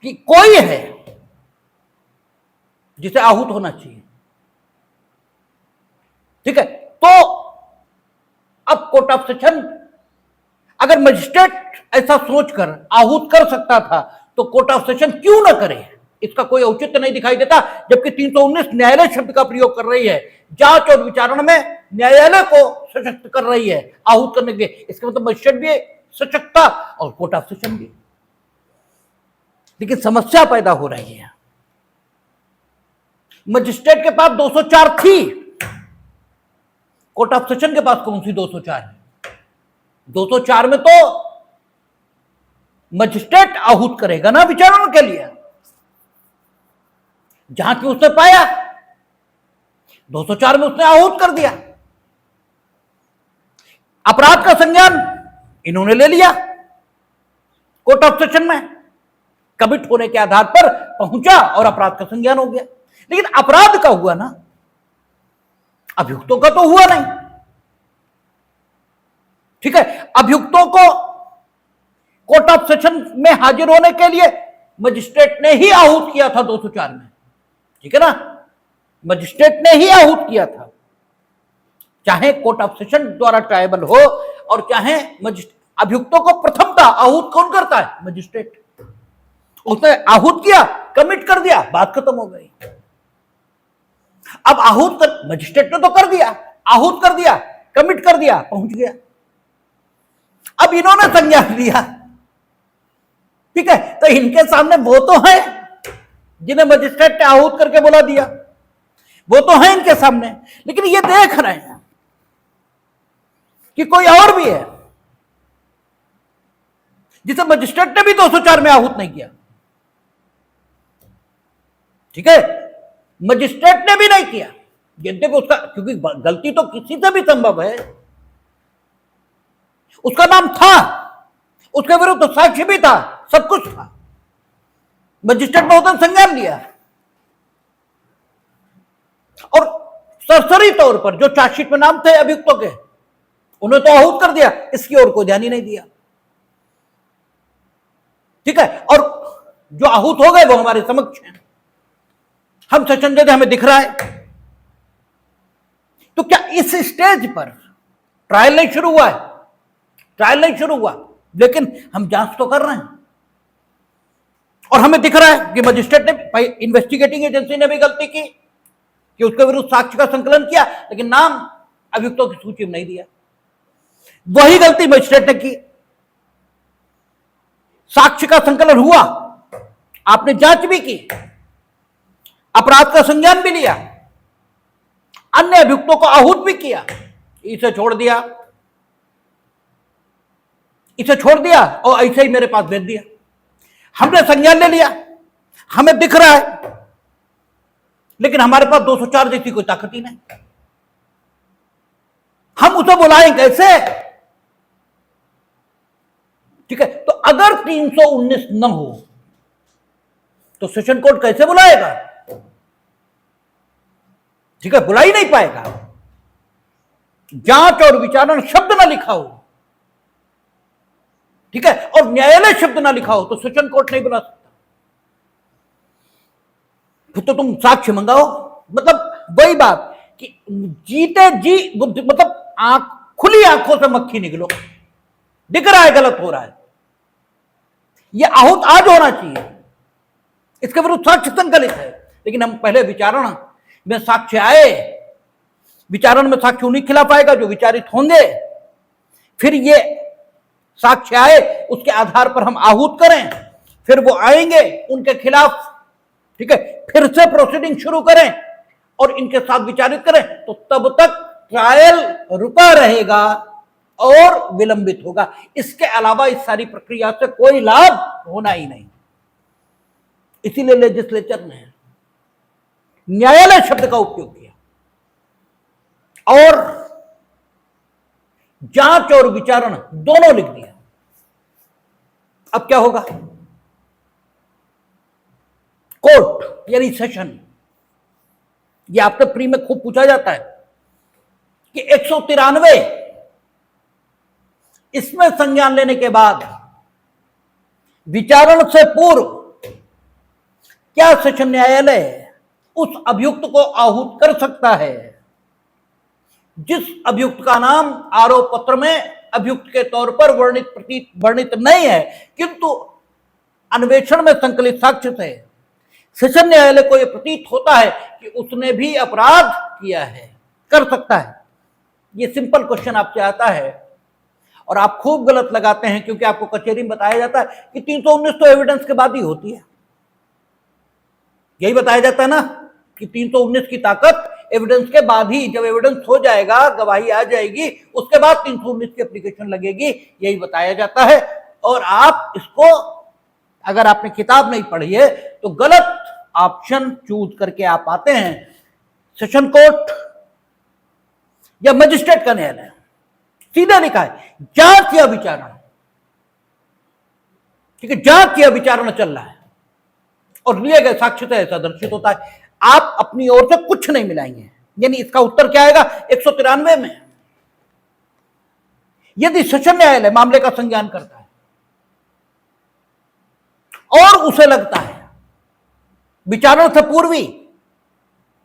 कि कोई है जिसे आहूत होना चाहिए। ठीक है। तो अब कोर्ट ऑफ सेशन, अगर मजिस्ट्रेट ऐसा सोचकर आहूत कर सकता था, तो कोर्ट ऑफ सेशन क्यों ना करे? इसका कोई औचित्य नहीं दिखाई देता, जबकि 319 न्यायालय शब्द का प्रयोग कर रही है, जांच और विचारण में न्यायालय को सशक्त कर रही है आहूत करने के लिए। इसका मतलब मजिस्ट्रेट भी सशक्त था और कोर्ट ऑफ सेशन भी। लेकिन समस्या पैदा हो रही है, मजिस्ट्रेट के पास 204 थी, कोर्ट ऑफ सेशन के पास कौन सी 204 है? 204 में तो मजिस्ट्रेट आहूत करेगा ना विचारण के लिए। जहां की उसने पाया 204 में उसने आहूत कर दिया। अपराध का संज्ञान इन्होंने ले लिया कोर्ट ऑफ सेशन में, कमिट होने के आधार पर पहुंचा और अपराध का संज्ञान हो गया। लेकिन अपराध का हुआ ना, अभियुक्तों का तो हुआ नहीं। ठीक है। अभियुक्तों को कोर्ट ऑफ सेशन में हाजिर होने के लिए मजिस्ट्रेट ने ही आहूत किया था 204 में। ठीक है ना। मजिस्ट्रेट ने ही आहूत किया था, चाहे कोर्ट ऑफ सेशन द्वारा ट्रायबल हो और चाहे अभियुक्तों को प्रथमतः आहूत कौन करता है? मजिस्ट्रेट। उसने आहूत किया, कमिट कर दिया, बात खत्म हो गई। अब आहूत कर, मजिस्ट्रेट ने तो कर दिया, आहूत कर दिया, कमिट कर दिया, पहुंच गया। अब इन्होंने संज्ञान लिया। ठीक है। तो इनके सामने वो तो है जिन्हें मजिस्ट्रेट ने आहूत करके बुला दिया, वो तो है इनके सामने, लेकिन ये देख रहे हैं कि कोई और भी है जिसे मजिस्ट्रेट ने भी 204 में आहूत नहीं किया। ठीक है। मजिस्ट्रेट ने भी नहीं किया, यद्यपि उसका, क्योंकि गलती तो किसी से भी संभव है, उसका नाम था, उसके विरुद्ध तो साक्ष्य भी था, सब कुछ था, मजिस्ट्रेट ने उसने संज्ञान लिया और सरसरी तौर पर जो चार्जशीट में नाम थे अभियुक्तों के, उन्हें तो आहूत कर दिया, इसकी ओर कोई ध्यान ही नहीं दिया। ठीक है। और जो आहूत हो गए वो हमारे समक्ष हैं, हम सेशन जज, हमें दिख रहा है। तो क्या इस स्टेज पर ट्रायल नहीं शुरू हुआ है? ट्रायल नहीं शुरू हुआ, लेकिन हम जांच तो कर रहे हैं और हमें दिख रहा है कि मजिस्ट्रेट ने, इन्वेस्टिगेटिंग एजेंसी ने भी गलती की कि उसके विरुद्ध साक्ष्य का संकलन किया, लेकिन नाम अभियुक्तों की सूची में नहीं दिया। वही गलती मजिस्ट्रेट ने की साक्ष्य का संकलन हुआ, आपने जांच भी की, अपराध का संज्ञान भी लिया, अन्य अभियुक्तों को आहूत भी किया, इसे छोड़ दिया, इसे छोड़ दिया और ऐसे ही मेरे पास भेज दिया। हमने संज्ञान ले लिया, हमें दिख रहा है, लेकिन हमारे पास 204 जैसी कोई ताकत ही नहीं। हम उसे बुलाएं कैसे? ठीक है, तो अगर 319 न हो तो सेशन कोर्ट कैसे बुलाएगा? ठीक है, बुला ही नहीं पाएगा। जांच और विचारण शब्द ना लिखा हो, ठीक है, और न्यायालय शब्द ना लिखा हो तो सेशन कोर्ट नहीं बुला सकता। फिर तो तुम साक्ष्य मंगाओ। मतलब वही बात कि जीते जी बुद्धि, मतलब आंख खुली आंखों से मक्खी निकलो, दिख रहा है गलत हो रहा है, यह आहूत आज होना चाहिए, इसके विरुद्ध साक्ष्य संकलित है। लेकिन हम पहले विचारण में साक्ष्य आए, विचारण में साक्ष्य उन्हीं खिलाफ आएगा जो विचारित होंगे, फिर ये साक्ष्य आए उसके आधार पर हम आहूत करें, फिर वो आएंगे उनके खिलाफ, ठीक है, फिर से प्रोसीडिंग शुरू करें और इनके साथ विचारित करें, तो तब तक ट्रायल रुका रहेगा और विलंबित होगा। इसके अलावा इस सारी प्रक्रिया से कोई लाभ होना ही नहीं। इसीलिए लेजिस्लेचर ने न्यायालय शब्द का उपयोग किया और जांच और विचारण दोनों लिख दिया। अब क्या होगा? कोर्ट यानी सेशन, यह आपसे प्री में खूब पूछा जाता है कि 193 इसमें संज्ञान लेने के बाद विचारण से पूर्व क्या सेशन न्यायालय उस अभियुक्त को आहूत कर सकता है जिस अभियुक्त का नाम आरोप पत्र में अभियुक्त के तौर पर वर्णित नहीं है, किंतु अन्वेषण में संकलित साक्ष्य से सेशन न्यायालय को यह प्रतीत होता है कि उसने भी अपराध किया है, कर सकता है। यह सिंपल क्वेश्चन आपसे आता है और आप खूब गलत लगाते हैं, क्योंकि आपको कचहरी में बताया जाता है कि 319 तो एविडेंस के बाद ही होती है। यही बताया जाता है ना कि 319 की ताकत एविडेंस के बाद ही, जब एविडेंस हो जाएगा, गवाही आ जाएगी, उसके बाद 319 की एप्लीकेशन लगेगी, यही बताया जाता है। और आप इसको, अगर आपने किताब नहीं पढ़ी है तो गलत ऑप्शन चूज करके आप आते हैं। सेशन कोर्ट या मजिस्ट्रेट का न्यायालय, सीधा लिखा है जांच या विचारण, ठीक है, जांच या विचारण चल रहा है और लिए गए साक्ष्य से ऐसा दर्शित होता है। आप अपनी ओर से कुछ नहीं मिलाएंगे, यानी इसका उत्तर क्या आएगा 193 में। यदि सेशन न्यायालय मामले का संज्ञान करता है और उसे लगता है विचारण से पूर्वी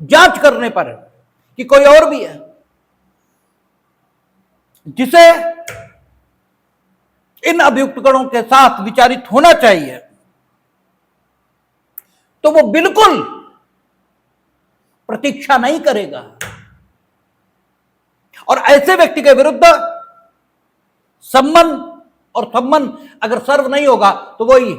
जांच करने पर कि कोई और भी है जिसे इन अभियुक्तगणों के साथ विचारित होना चाहिए, तो वो बिल्कुल प्रतीक्षा नहीं करेगा और ऐसे व्यक्ति के विरुद्ध सम्मन और सम्मन अगर सर्व नहीं होगा तो वही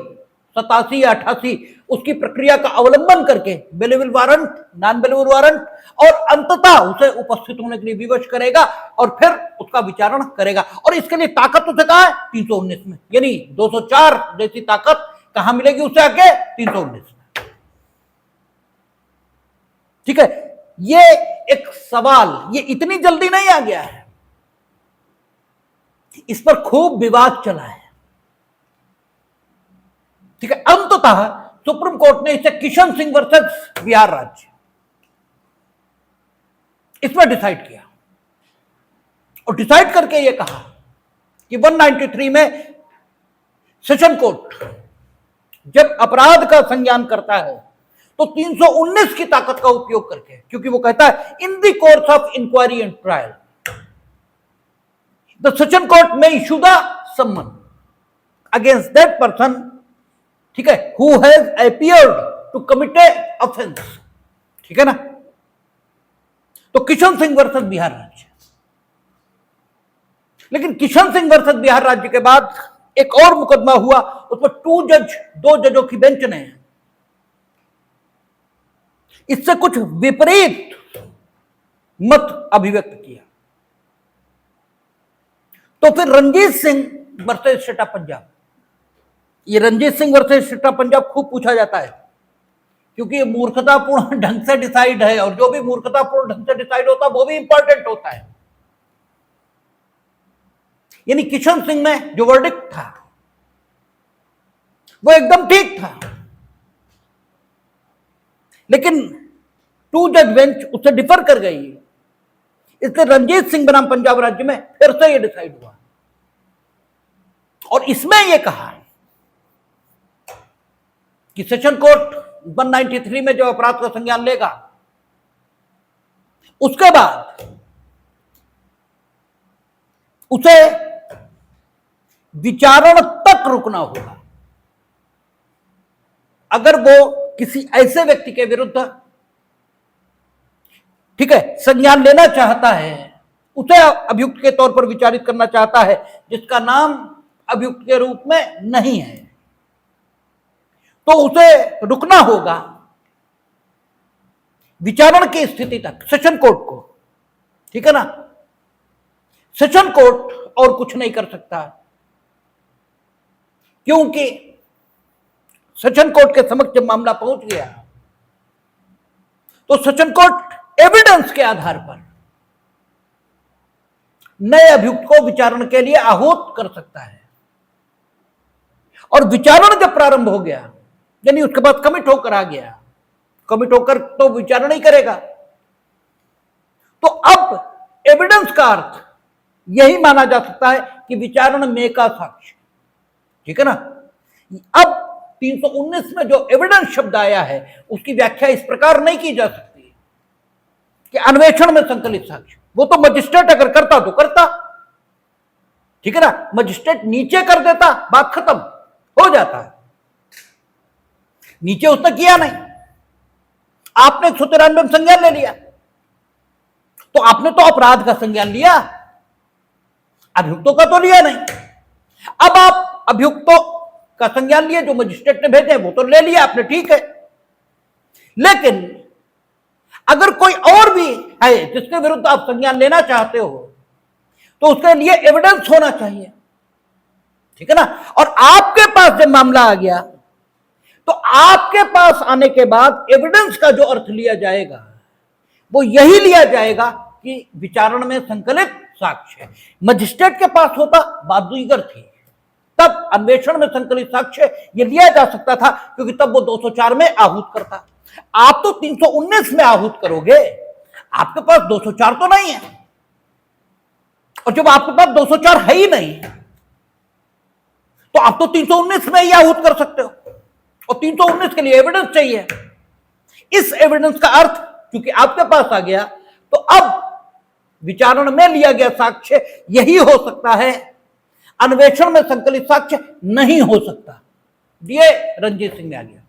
87 या 88 उसकी प्रक्रिया का अवलंबन करके bailable warrant, non bailable warrant और अंततः उसे उपस्थित होने के लिए विवश करेगा और फिर उसका विचारण करेगा। और इसके लिए ताकत उसे कहां है? 319 में, यानी 204 जैसी ताकत कहां मिलेगी उसे आके? 319 में। ठीक है, ये एक सवाल ये इतनी जल्दी नहीं आ गया है, इस पर खूब विवाद चला है। ठीक है, अंततः सुप्रीम कोर्ट ने इसे किशन सिंह वर्सेस बिहार राज्य इसमें डिसाइड किया और डिसाइड करके यह कहा कि 193 में सेशन कोर्ट जब अपराध का संज्ञान करता है तो 319 की ताकत का उपयोग करके, क्योंकि वो कहता है in the course of inquiry and trial the session court में issue the summons against that person, ठीक है, who has appeared to commit a offence. ठीक है ना? तो किशन सिंह वर्सेस बिहार राज्य, लेकिन किशन सिंह वर्सेस बिहार राज्य के बाद एक और मुकदमा हुआ, उसमें दो जजों की बेंच ने इससे कुछ विपरीत मत अभिव्यक्त किया। तो फिर Ranjit Singh versus state of Punjab, ये Ranjit Singh versus state of Punjab खूब पूछा जाता है, क्योंकि ये मूर्खतापूर्ण ढंग से डिसाइड है, और जो भी मूर्खतापूर्ण ढंग से डिसाइड होता है वो भी इंपॉर्टेंट होता है। यानी किशन सिंह में जो वर्डिक्ट था वो एकदम ठीक था, लेकिन 2 जज बेंच उससे डिफर कर गई, इसलिए रंजीत सिंह बनाम पंजाब राज्य में फिर से ये डिसाइड हुआ। और इसमें यह कहा कि सेशन कोर्ट 193 में जो अपराध का संज्ञान लेगा, उसके बाद उसे विचारण तक रुकना होगा। अगर वो किसी ऐसे व्यक्ति के विरुद्ध, ठीक है, संज्ञान लेना चाहता है, उसे अभियुक्त के तौर पर विचारित करना चाहता है, जिसका नाम अभियुक्त के रूप में नहीं है, तो उसे रुकना होगा विचारण की स्थिति तक, सेशन कोर्ट को, ठीक है ना। सेशन कोर्ट और कुछ नहीं कर सकता, क्योंकि सेशन कोर्ट के समक्ष जब मामला पहुंच गया तो सेशन कोर्ट एविडेंस के आधार पर नए अभियुक्त को विचारण के लिए आहूत कर सकता है। और विचारण जब प्रारंभ हो गया, यानी उसके बाद कमिट होकर आ गया, कमिट होकर तो विचारण ही करेगा, तो अब एविडेंस का अर्थ यही माना जा सकता है कि विचारण में का साक्ष्य, ठीक है ना। अब 319 में जो एविडेंस शब्द आया है, उसकी व्याख्या इस प्रकार नहीं की जा सकती कि अन्वेषण में संकलित साक्ष्य। वो तो मजिस्ट्रेट अगर करता तो करता, ठीक है ना, मजिस्ट्रेट नीचे कर देता, बात खत्म हो जाता है। नीचे उसने किया नहीं, आपने 193 में संज्ञान ले लिया, तो आपने तो अपराध का संज्ञान लिया, अभियुक्तों का तो लिया नहीं। अब आप अभियुक्तों का संज्ञान लिए, जो मजिस्ट्रेट ने भेजे वो तो ले लिया आपने, ठीक है, लेकिन अगर कोई और भी है जिसके विरुद्ध आप संज्ञान लेना चाहते हो, तो उसके लिए एविडेंस होना चाहिए, ठीक है ना। और आपके पास जब मामला आ गया, तो आपके पास आने के बाद एविडेंस का जो अर्थ लिया जाएगा वो यही लिया जाएगा कि विचारण में संकलित साक्ष्य है। मजिस्ट्रेट के पास होता बात दूसरी थी, तब अन्वेषण में संकलित साक्ष्य ये लिया जा सकता था, क्योंकि तब वो 204 में आहूत करता। आप तो 319 में आहूत करोगे, आपके पास 204 तो नहीं है, और जब आपके पास 204 है ही नहीं, तो आप तो 319 में ही आहूत कर सकते हो, और 319 के लिए एविडेंस चाहिए। इस एविडेंस का अर्थ क्योंकि आपके पास आ गया, तो अब विचारण में लिया गया साक्ष्य यही हो सकता है, अन्वेषण में संकलित साक्ष्य नहीं हो सकता। ये रंजीत सिंह ने आ गया।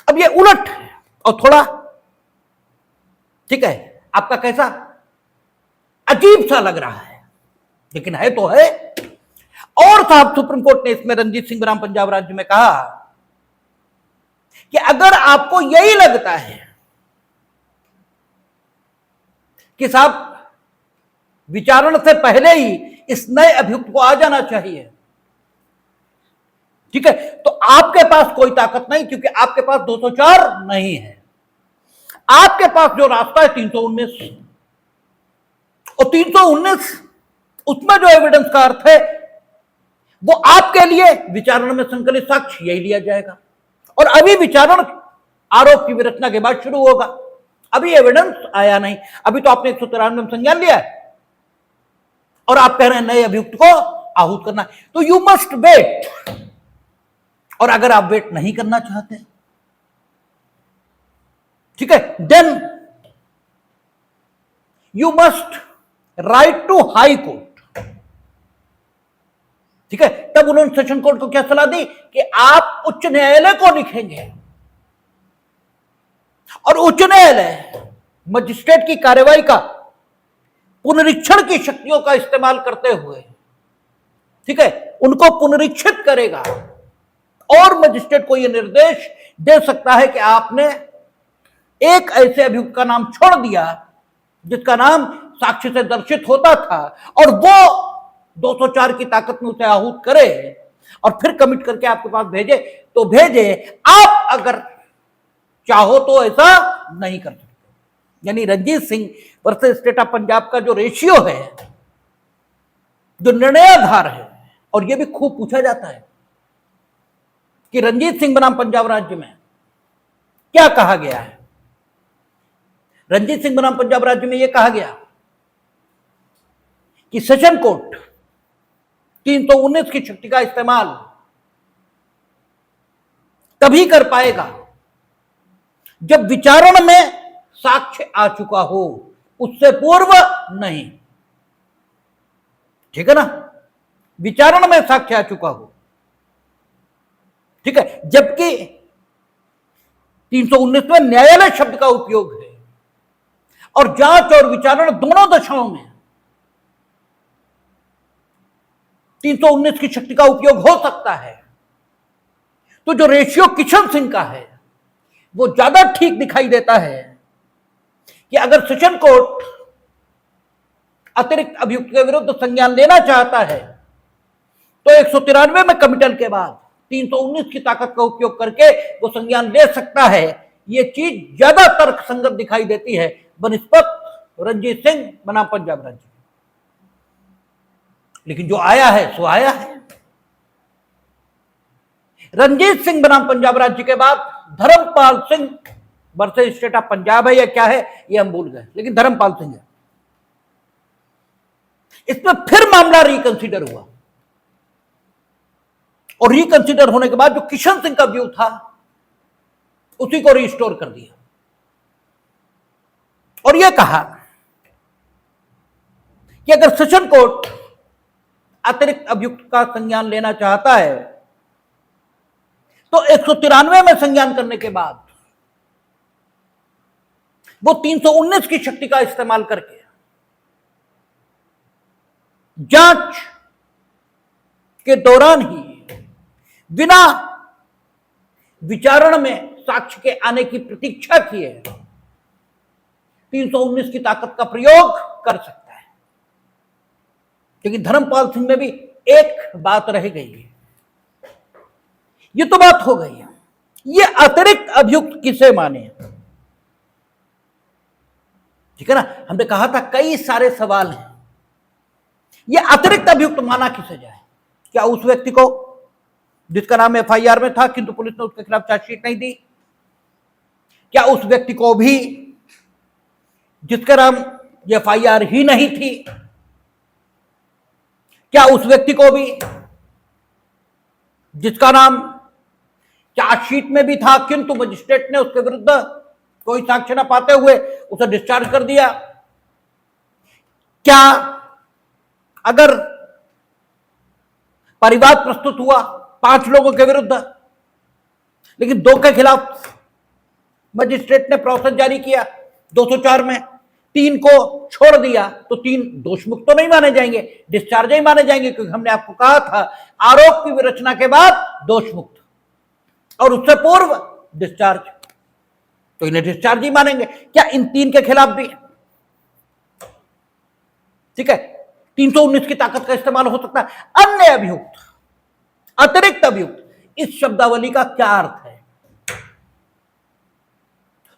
अब ये उलट है और थोड़ा, ठीक है, आपका कैसा अजीब सा लग रहा है, लेकिन है तो है। और साहब सुप्रीम कोर्ट ने इसमें रंजीत सिंह बनाम पंजाब राज्य में कहा कि अगर आपको यही लगता है कि साहब विचारण से पहले ही इस नए अभियुक्त को आ जाना चाहिए, ठीक है, तो आपके पास कोई ताकत नहीं, क्योंकि आपके पास 204 नहीं है। आपके पास जो रास्ता है 319, और 319 उसमें जो एविडेंस का अर्थ है वो आपके लिए विचारण में संकलित साक्ष्य यही लिया जाएगा। और अभी विचारण आरोप की विरचना के बाद शुरू होगा, अभी एविडेंस आया नहीं, अभी तो आपने 193 में संज्ञान लिया है और आप कह रहे हैं नए अभियुक्त को आहूत करना है, तो यू मस्ट वेट। और अगर आप वेट नहीं करना चाहते, ठीक है, then you must write to high court, ठीक है। तब उन्होंने सेशन कोर्ट को क्या सलाह दी कि आप उच्च न्यायालय को लिखेंगे, और उच्च न्यायालय मजिस्ट्रेट की कार्यवाही का पुनरीक्षण की शक्तियों का इस्तेमाल करते हुए ठीक है, उनको पुनरीक्षित करेगा और मजिस्ट्रेट को यह निर्देश दे सकता है कि आपने एक ऐसे अभियुक्त का नाम छोड़ दिया जिसका नाम साक्ष्य से दर्शित होता था और वो 204 की ताकत में उसे आहूत करे और फिर कमिट करके आपके पास भेजे तो भेजे। आप अगर चाहो तो ऐसा नहीं कर सकते। यानी Ranjit Singh versus state of Punjab का जो रेशियो है, जो निर्णयाधार है, और यह भी खूब पूछा जाता है कि रणजीत सिंह बनाम पंजाब राज्य में क्या कहा गया है। रणजीत सिंह बनाम पंजाब राज्य में यह कहा गया कि सेशन कोर्ट 319 की शक्ति का इस्तेमाल तभी कर पाएगा जब विचारण में साक्ष्य आ चुका हो, उससे पूर्व नहीं। ठीक है ना, विचारण में साक्ष्य आ चुका हो। ठीक है, जबकि 319 में न्यायालय शब्द का उपयोग है और जांच और विचारण दोनों दशाओं में 319 की शक्ति का उपयोग हो सकता है। तो जो रेशियो किशन सिंह का है वो ज्यादा ठीक दिखाई देता है कि अगर सेशन कोर्ट अतिरिक्त अभियुक्त के विरुद्ध संज्ञान लेना चाहता है तो 193 में कमिटल के बाद 319 की ताकत का उपयोग करके वो संज्ञान ले सकता है। ये चीज ज्यादा तर्कसंगत दिखाई देती है बनिस्बत रणजीत सिंह बनाम पंजाब राज्य। लेकिन जो आया है सो आया है। रणजीत सिंह बनाम पंजाब राज्य के बाद Dharampal Singh versus state of Punjab है या क्या है ये हम भूल गए, लेकिन धर्मपाल सिंह है। इसमें फिर मामला रिकंसीडर हुआ और रिकंसीडर होने के बाद जो किशन सिंह का व्यू था उसी को रिस्टोर कर दिया और यह कहा कि अगर सेशन कोर्ट अतिरिक्त अभियुक्त का संज्ञान लेना चाहता है तो 193 में संज्ञान करने के बाद वो 319 की शक्ति का इस्तेमाल करके जांच के दौरान ही बिना विचारण में साक्ष्य के आने की प्रतीक्षा किए 319 की ताकत का प्रयोग कर सकता है। लेकिन धर्मपाल सिंह में भी एक बात रह गई है। ये तो बात हो गई है, ये अतिरिक्त अभियुक्त किसे माने। ठीक है ना, हमने कहा था कई सारे सवाल हैं। ये अतिरिक्त अभियुक्त माना किसे जाए? क्या उस व्यक्ति को जिसका नाम एफआईआर में था किंतु पुलिस ने उसके खिलाफ चार्जशीट नहीं दी? क्या उस व्यक्ति को भी जिसका नाम एफआईआर ही नहीं थी? क्या उस व्यक्ति को भी जिसका नाम चार्जशीट में भी था किंतु मजिस्ट्रेट ने उसके विरुद्ध कोई साक्ष्य न पाते हुए उसे डिस्चार्ज कर दिया? क्या अगर परिवाद प्रस्तुत हुआ 5 लोगों के विरुद्ध लेकिन 2 के खिलाफ मजिस्ट्रेट ने प्रोसेस जारी किया 204 में, 3 को छोड़ दिया तो 3 दोषमुक्त तो नहीं माने जाएंगे, डिस्चार्ज ही माने जाएंगे, क्योंकि हमने आपको कहा था आरोप की विरचना के बाद दोषमुक्त और उससे पूर्व डिस्चार्ज, तो इन्हें डिस्चार्ज ही मानेंगे। क्या इन 3 के खिलाफ भी ठीक है 319 की ताकत का इस्तेमाल हो सकता है? अन्य अभियुक्त, अतिरिक्त अभियुक्त, इस शब्दावली का क्या अर्थ है?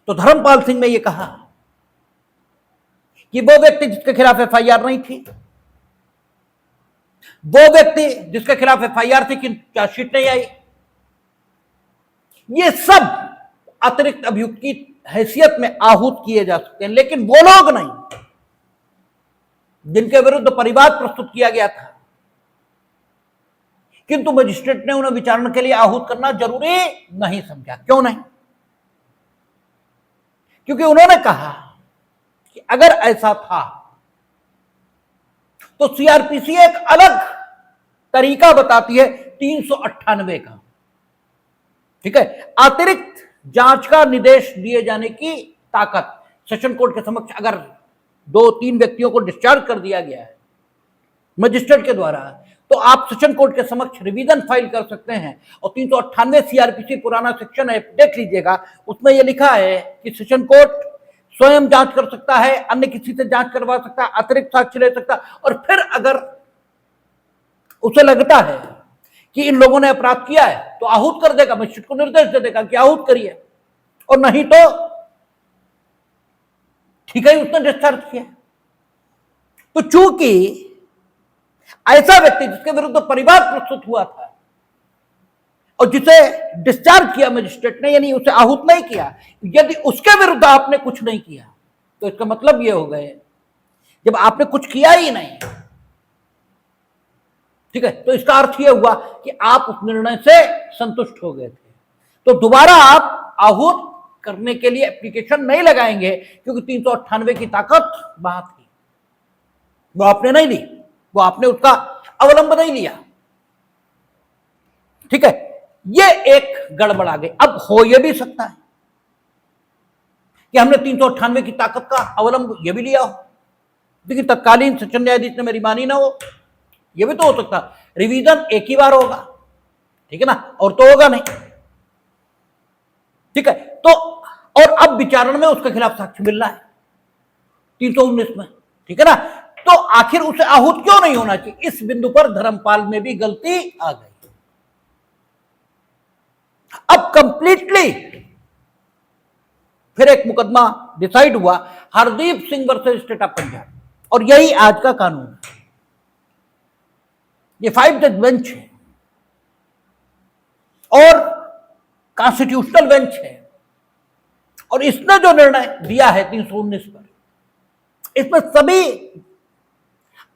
तो धर्मपाल सिंह ने यह कहा कि वो व्यक्ति जिसके खिलाफ एफआईआर नहीं थी, वो व्यक्ति जिसके खिलाफ एफआईआर थी कि चार्जशीट नहीं आई, ये सब अतिरिक्त अभियुक्त की हैसियत में आहूत किए जा सकते हैं। लेकिन वो लोग नहीं जिनके विरुद्ध परिवाद प्रस्तुत किया गया था किंतु मजिस्ट्रेट ने उन्हें विचारण के लिए आहूत करना जरूरी नहीं समझा। क्यों नहीं? क्योंकि उन्होंने कहा कि अगर ऐसा था तो सीआरपीसी एक अलग तरीका बताती है 398 का। ठीक है, अतिरिक्त जांच का निर्देश दिए जाने की ताकत सेशन कोर्ट के समक्ष अगर 2-3 व्यक्तियों को डिस्चार्ज कर दिया गया है मजिस्ट्रेट के द्वारा, तो तो आप सेशन कोर्ट के समक्ष रिवीजन फाइल कर सकते हैं। और 398 सीआरपीसी पुराना सेक्शन है, देख लीजिएगा, उसमें यह लिखा है कि सेशन कोर्ट स्वयं जांच कर सकता है, अन्य किसी से जांच करवा सकता है, अतिरिक्त साक्ष्य ले सकता है, और फिर अगर उसे लगता है कि इन लोगों ने अपराध किया है तो आहूत कर देगा, मजिस्ट्रेट को निर्देश दे देगा कि आहूत करिए, और नहीं तो ठीक है उसने डिस्चार्ज किया। तो चूंकि ऐसा व्यक्ति जिसके विरुद्ध परिवार प्रस्तुत हुआ था और जिसे डिस्चार्ज किया मजिस्ट्रेट ने, यानी उसे आहूत नहीं किया, यदि उसके विरुद्ध आपने कुछ नहीं किया तो इसका मतलब यह हो गए जब आपने कुछ किया ही नहीं, ठीक है, तो इसका अर्थ यह हुआ कि आप उस निर्णय से संतुष्ट हो गए थे, तो दोबारा आप आहूत करने के लिए एप्लीकेशन नहीं लगाएंगे, क्योंकि 398 की ताकत वहां थी, वो आपने नहीं ली, वो आपने उसका अवलंब नहीं लिया। ठीक है, ये एक गड़बड़ आ गई। अब हो यह भी सकता है कि हमने 398 की ताकत का अवलंब यह भी लिया हो, लेकिन तत्कालीन सेशन न्यायाधीश ने मेरी मानी ना हो, यह भी तो हो सकता। रिवीजन एक ही बार होगा, ठीक है ना, और तो होगा नहीं, ठीक है। तो और अब विचारण में उसके खिलाफ साक्ष्य मिल रहा है 319 में, ठीक है ना, तो आखिर उसे आहूत क्यों नहीं होना चाहिए? इस बिंदु पर धर्मपाल में भी गलती आ गई। अब कंप्लीटली फिर एक मुकदमा डिसाइड हुआ, Hardeep Singh versus state of Punjab, और यही आज का कानून है। ये 5 जज बेंच है और कॉन्स्टिट्यूशनल बेंच है, और इसने जो निर्णय दिया है 319 पर, इसमें सभी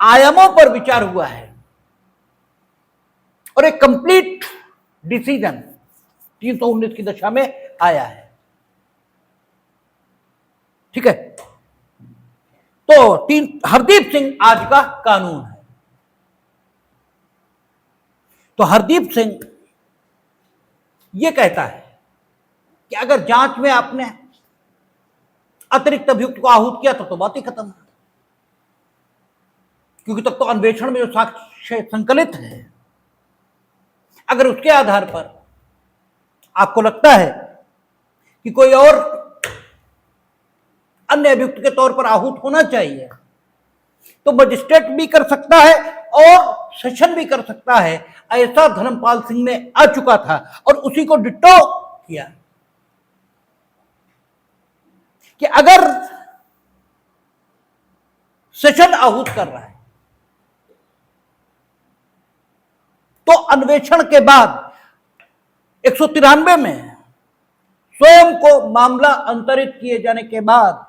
आयामों पर विचार हुआ है और एक कंप्लीट डिसीजन 319 की दशा में आया है, ठीक है। तो हरदीप सिंह आज का कानून है। तो हरदीप सिंह यह कहता है कि अगर जांच में आपने अतिरिक्त अभियुक्त को आहूत किया तो बात ही खत्म है, क्योंकि तब तो अन्वेषण में जो साक्ष्य संकलित है, अगर उसके आधार पर आपको लगता है कि कोई और अन्य अभियुक्त के तौर पर आहूत होना चाहिए, तो मजिस्ट्रेट भी कर सकता है और सेशन भी कर सकता है। ऐसा धर्मपाल सिंह ने आ चुका था और उसी को डिट्टो किया कि अगर सेशन आहूत कर रहा है तो अन्वेषण के बाद 193 में स्वयं को मामला अंतरित किए जाने के बाद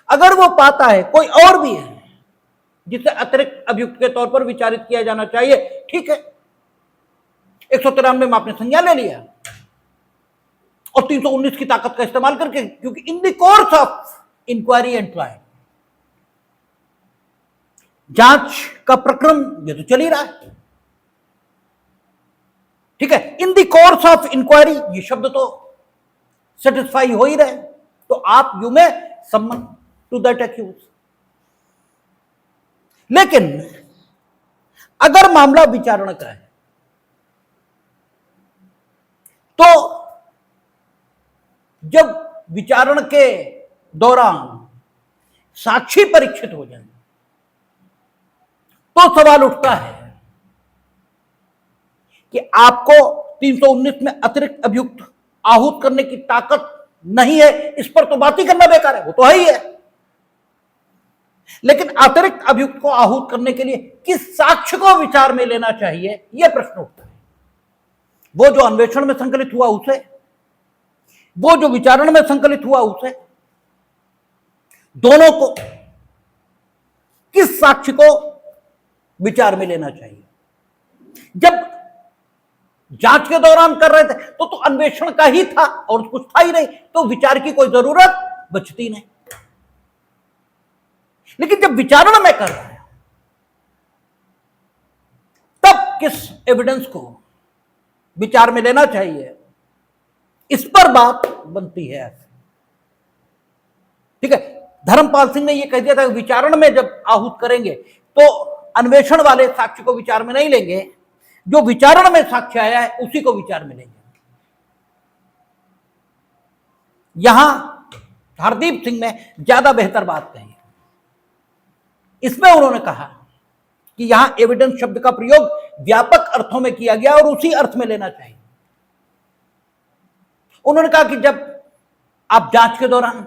अगर वो पाता है कोई और भी है जिसे अतिरिक्त अभियुक्त के तौर पर विचारित किया जाना चाहिए, ठीक है, 193 में आपने संज्ञान ले लिया और 319 की ताकत का इस्तेमाल करके, क्योंकि in the course of inquiry and trial, जांच का प्रक्रम ये तो चल ही रहा है, ठीक है, in the course of inquiry ये शब्द तो सेटिस्फाई हो ही रहे, तो आप यू में सम्मन टू दैट एक्यूज। लेकिन अगर मामला विचारण का है तो जब विचारण के दौरान साक्षी परीक्षित हो जाए तो सवाल उठता है कि आपको 319 में अतिरिक्त अभियुक्त आहूत करने की ताकत नहीं है, इस पर तो बात ही करना बेकार है, वो तो है ही है, लेकिन अतिरिक्त अभियुक्त को आहूत करने के लिए किस साक्ष्य को विचार में लेना चाहिए, यह प्रश्न उठता है। वो जो अन्वेषण में संकलित हुआ उसे, वो जो विचारण में संकलित हुआ उसे, दोनों को किस साक्ष्य को विचार में लेना चाहिए? जब जांच के दौरान कर रहे थे तो अन्वेषण का ही था और कुछ था ही नहीं, तो विचार की कोई जरूरत बचती नहीं। लेकिन जब विचारण में कर रहा है तब किस एविडेंस को विचार में लेना चाहिए, इस पर बात बनती है, ठीक है। धर्मपाल सिंह ने यह कह दिया था कि विचारण में जब आहूत करेंगे तो अन्वेषण वाले साक्ष्य को विचार में नहीं लेंगे, जो विचारण में साक्ष्य आया है उसी को विचार में लेंगे। यहां हरदीप सिंह ने ज्यादा बेहतर बात कही। इसमें उन्होंने कहा कि यहां एविडेंस शब्द का प्रयोग व्यापक अर्थों में किया गया और उसी अर्थ में लेना चाहिए। उन्होंने कहा कि जब आप जांच के दौरान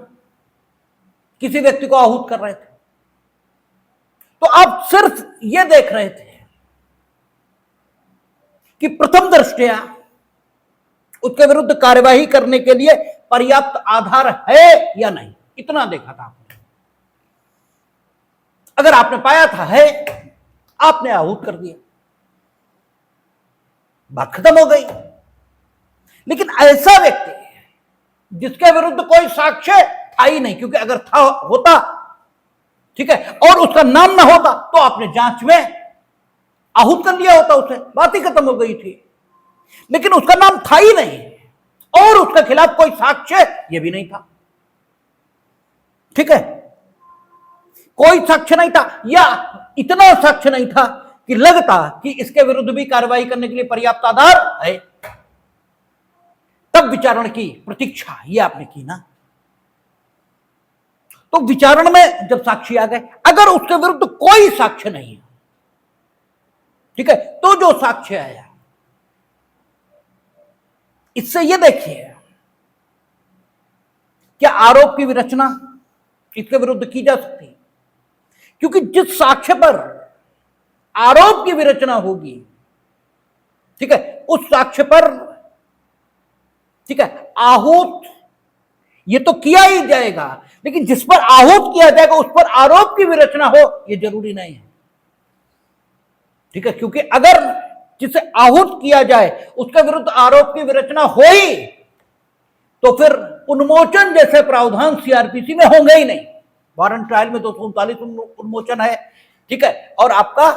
किसी व्यक्ति को आहूत कर रहे थे तो आप सिर्फ यह देख रहे थे कि प्रथम दृष्टया उसके विरुद्ध कार्यवाही करने के लिए पर्याप्त आधार है या नहीं, इतना देखा था आपने। अगर आपने पाया था है, आपने आहूत कर दिया, बात खत्म हो गई। लेकिन ऐसा व्यक्ति जिसके विरुद्ध कोई साक्ष्य था ही नहीं, क्योंकि अगर था होता, ठीक है, और उसका नाम ना होता तो आपने जांच में आहूत कर लिया होता उसे, बात ही खत्म हो गई थी। लेकिन उसका नाम था ही नहीं और उसके खिलाफ कोई साक्ष्य यह भी नहीं था, ठीक है, कोई साक्ष्य नहीं था या इतना साक्ष्य नहीं था कि लगता कि इसके विरुद्ध भी कार्रवाई करने के लिए पर्याप्त आधार है, तब विचारण की प्रतीक्षा ये आपने की ना। तो विचारण में जब साक्षी आ गए, अगर उसके विरुद्ध कोई साक्ष्य नहीं है, ठीक है, तो जो साक्ष्य आया इससे यह देखिए क्या आरोप की विरचना इसके विरुद्ध की जा सकती है, क्योंकि जिस साक्ष्य पर आरोप की विरचना होगी, ठीक है, उस साक्ष्य पर, ठीक है, आहूत ये तो किया ही जाएगा, लेकिन जिस पर आहूत किया जाएगा उस पर आरोप की विरचना हो ये जरूरी नहीं है, ठीक है, क्योंकि अगर जिसे आहूत किया जाए उसके विरुद्ध आरोप की विरचना हो ही तो फिर उन्मोचन जैसे प्रावधान सीआरपीसी में होंगे ही नहीं। वारंट ट्रायल में 239 उन्मोचन है, ठीक है, और आपका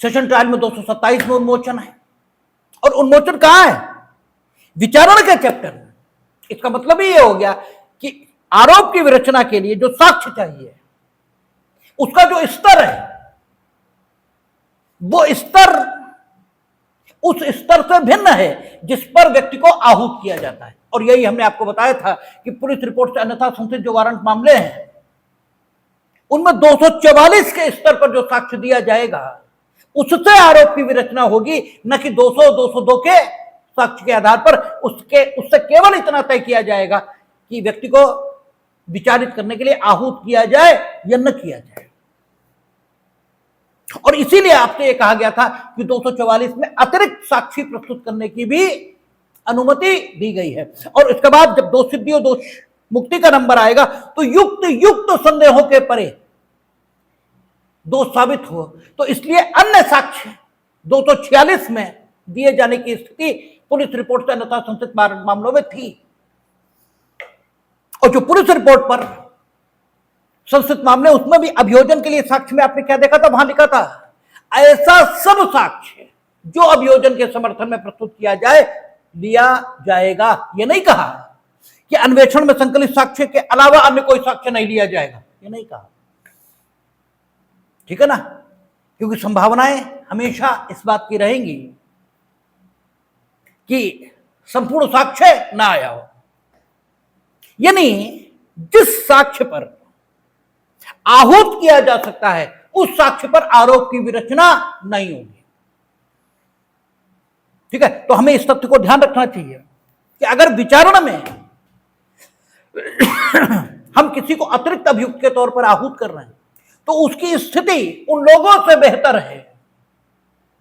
सेशन ट्रायल में 227 में उन्मोचन है, और उन्मोचन कहां है? विचारण के चैप्टर में। इसका मतलब ही यह हो गया कि आरोप की विरचना के लिए जो साक्ष्य चाहिए उसका जो स्तर है वो स्तर उस स्तर से भिन्न है जिस पर व्यक्ति को आहूत किया जाता है। और यही हमने आपको बताया था कि पुलिस रिपोर्ट से अन्यथा संशोधित जो वारंट मामले हैं उनमें 244 के स्तर पर जो साक्ष्य दिया जाएगा उससे आरोप की विरचना होगी, न कि 200 202 के साक्ष्य के आधार पर उससे केवल इतना तय किया जाएगा कि व्यक्ति को विचारित करने के लिए आहूत किया जाए या न किया जाए। और इसीलिए आपसे यह कहा गया था कि 244 में अतिरिक्त साक्षी प्रस्तुत करने की भी अनुमति दी गई है। और इसके बाद जब दोष सिद्धि और दोष मुक्ति का नंबर आएगा तो युक्त संदेहों के परे दोष साबित हो, तो इसलिए अन्य साक्ष्य 246 में दिए जाने की स्थिति पुलिस रिपोर्ट से अन्यथा संशोधित मामलों में थी। और जो पुलिस रिपोर्ट पर संशोधित मामले उसमें भी अभियोजन के लिए साक्ष्य में आपने क्या देखा था? वहां लिखा था ऐसा सब साक्ष्य जो अभियोजन के समर्थन में प्रस्तुत किया जाए लिया जाएगा। यह नहीं कहा कि अन्वेषण में संकलित साक्ष्य के अलावा अन्य कोई साक्ष्य नहीं लिया जाएगा, यह नहीं कहा, ठीक है ना, क्योंकि संभावनाएं हमेशा इस बात की रहेंगी कि संपूर्ण साक्ष्य ना आया हो। यानी जिस साक्ष्य पर आहूत किया जा सकता है उस साक्ष्य पर आरोप की विरचना नहीं होगी, ठीक है। तो हमें इस तथ्य को ध्यान रखना चाहिए कि अगर विचारण में हम किसी को अतिरिक्त अभियुक्त के तौर पर आहूत कर रहे हैं तो उसकी स्थिति उन लोगों से बेहतर है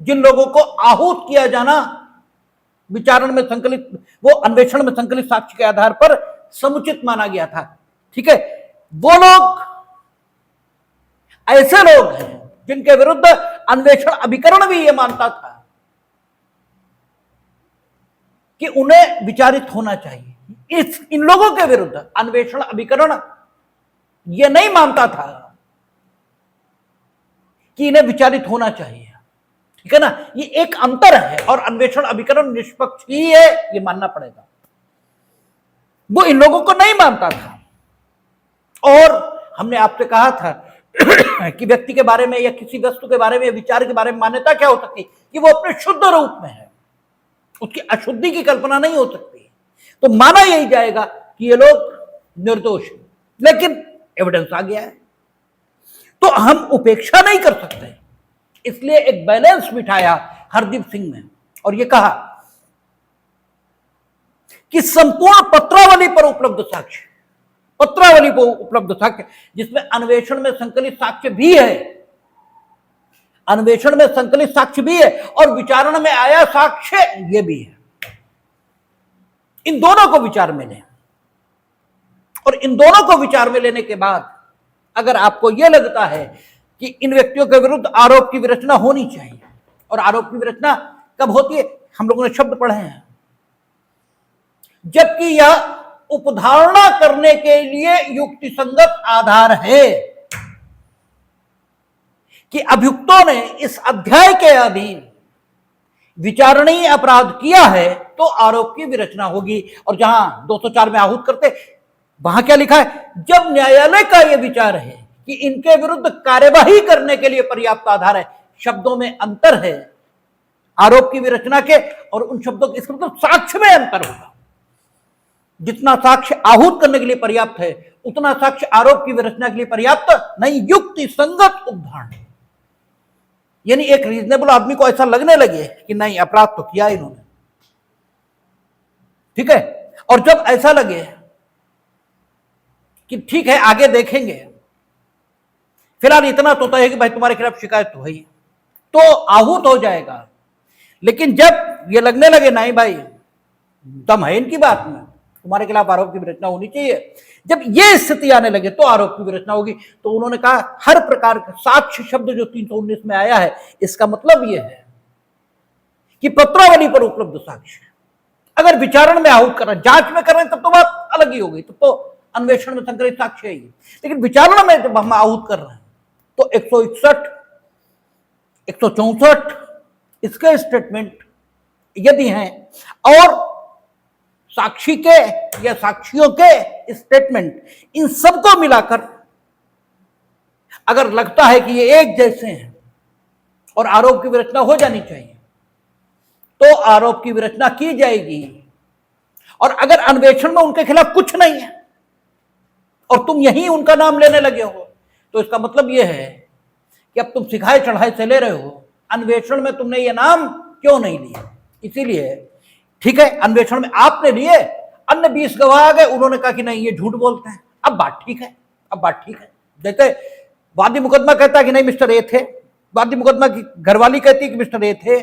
जिन लोगों को आहूत किया जाना विचारण में संकलित वो अन्वेषण में संकलित साक्ष्य के आधार पर समुचित माना गया था, ठीक है। वो लोग ऐसे लोग हैं जिनके विरुद्ध अन्वेषण अभिकरण भी यह मानता था कि उन्हें विचारित होना चाहिए। इन लोगों के विरुद्ध अन्वेषण अभिकरण यह नहीं मानता था कि इन्हें विचारित होना चाहिए, ठीक है ना। ये एक अंतर है और अन्वेषण अभिकरण निष्पक्ष ही है, ये मानना पड़ेगा। वो इन लोगों को नहीं मानता था। और हमने आपसे कहा था कि व्यक्ति के बारे में या किसी वस्तु के बारे में या विचार के बारे में मान्यता क्या हो सकती कि वो अपने शुद्ध रूप में है, उसकी अशुद्धि की कल्पना नहीं हो सकती, तो माना यही जाएगा कि ये लोग निर्दोष हैं। लेकिन एविडेंस आ गया है तो हम उपेक्षा नहीं कर सकते, इसलिए एक बैलेंस बिठाया हरदीप सिंह ने और ये कहा कि संपूर्ण पत्रावली पर उपलब्ध साक्ष्य, पत्रावली पर उपलब्ध साक्ष्य जिसमें अन्वेषण में संकलित साक्ष्य भी है, अन्वेषण में संकलित साक्ष्य भी है और विचारण में आया साक्ष्य ये भी है, इन दोनों को विचार में लें और इन दोनों को विचार में लेने के बाद अगर आपको यह लगता है कि इन व्यक्तियों के विरुद्ध आरोप की विरचना होनी चाहिए, और आरोप की विरचना कब होती है, हम लोगों ने शब्द पढ़े हैं, जबकि यह उपधारणा करने के लिए युक्तिसंगत आधार है कि अभियुक्तों ने इस अध्याय के अधीन विचारणीय अपराध किया है तो आरोप की विरचना होगी। और जहां 204 में आहूत करते वहां क्या लिखा है, जब न्यायालय का यह विचार है कि इनके विरुद्ध कार्यवाही करने के लिए पर्याप्त आधार है, शब्दों में अंतर है आरोप की विरचना के और उन शब्दों के, इसका मतलब साक्ष्य में अंतर होगा। जितना साक्ष्य आहूत करने के लिए पर्याप्त है उतना साक्ष्य आरोप की विरचना के लिए पर्याप्त नहीं, युक्ति संगत उपधारण, यानी एक रीजनेबल आदमी को ऐसा लगने लगे कि नहीं अपराध तो किया इन्होंने, ठीक है, और जब ऐसा लगे कि ठीक है आगे देखेंगे, फिलहाल इतना तो तय है कि भाई तुम्हारे खिलाफ शिकायत तो है, तो आहूत हो जाएगा। लेकिन जब ये लगने लगे नहीं भाई दम है इनकी बात में, तुम्हारे खिलाफ आरोप की विरचना होनी चाहिए, जब ये स्थिति आने लगे तो आरोप की विरचना होगी। तो उन्होंने कहा हर प्रकार का साक्ष्य शब्द जो 319 में आया है इसका मतलब यह है कि पत्रावली पर उपलब्ध साक्ष्य अगर विचारण में आहूत कर रहे हैं, जांच में कर रहे हैं तब तो बात अलग ही हो गई, तब तो अन्वेषण में संकलित साक्ष्य है, लेकिन विचारण में जब हम आहूत कर रहे हैं तो 161, 164 इसके स्टेटमेंट यदि हैं और साक्षी के या साक्षियों के स्टेटमेंट, इन सबको मिलाकर अगर लगता है कि ये एक जैसे हैं और आरोप की विरचना हो जानी चाहिए तो आरोप की विरचना की जाएगी। और अगर अन्वेषण में उनके खिलाफ कुछ नहीं है और तुम यही उनका नाम लेने लगे हो तो इसका मतलब यह है कि अब तुम सिखाए चढ़ाए से ले रहे हो, अन्वेषण में तुमने ये नाम क्यों नहीं लिया। इसीलिए ठीक है अन्वेषण में आपने लिए, अन्य 20 गवाह आ गए, उन्होंने कहा कि नहीं ये झूठ बोलते हैं, अब बात ठीक है, अब बात ठीक है। जैसे वादी मुकदमा कहता है कि नहीं मिस्टर ए थे, वादी मुकदमा की घरवाली कहती है कि मिस्टर ए थे,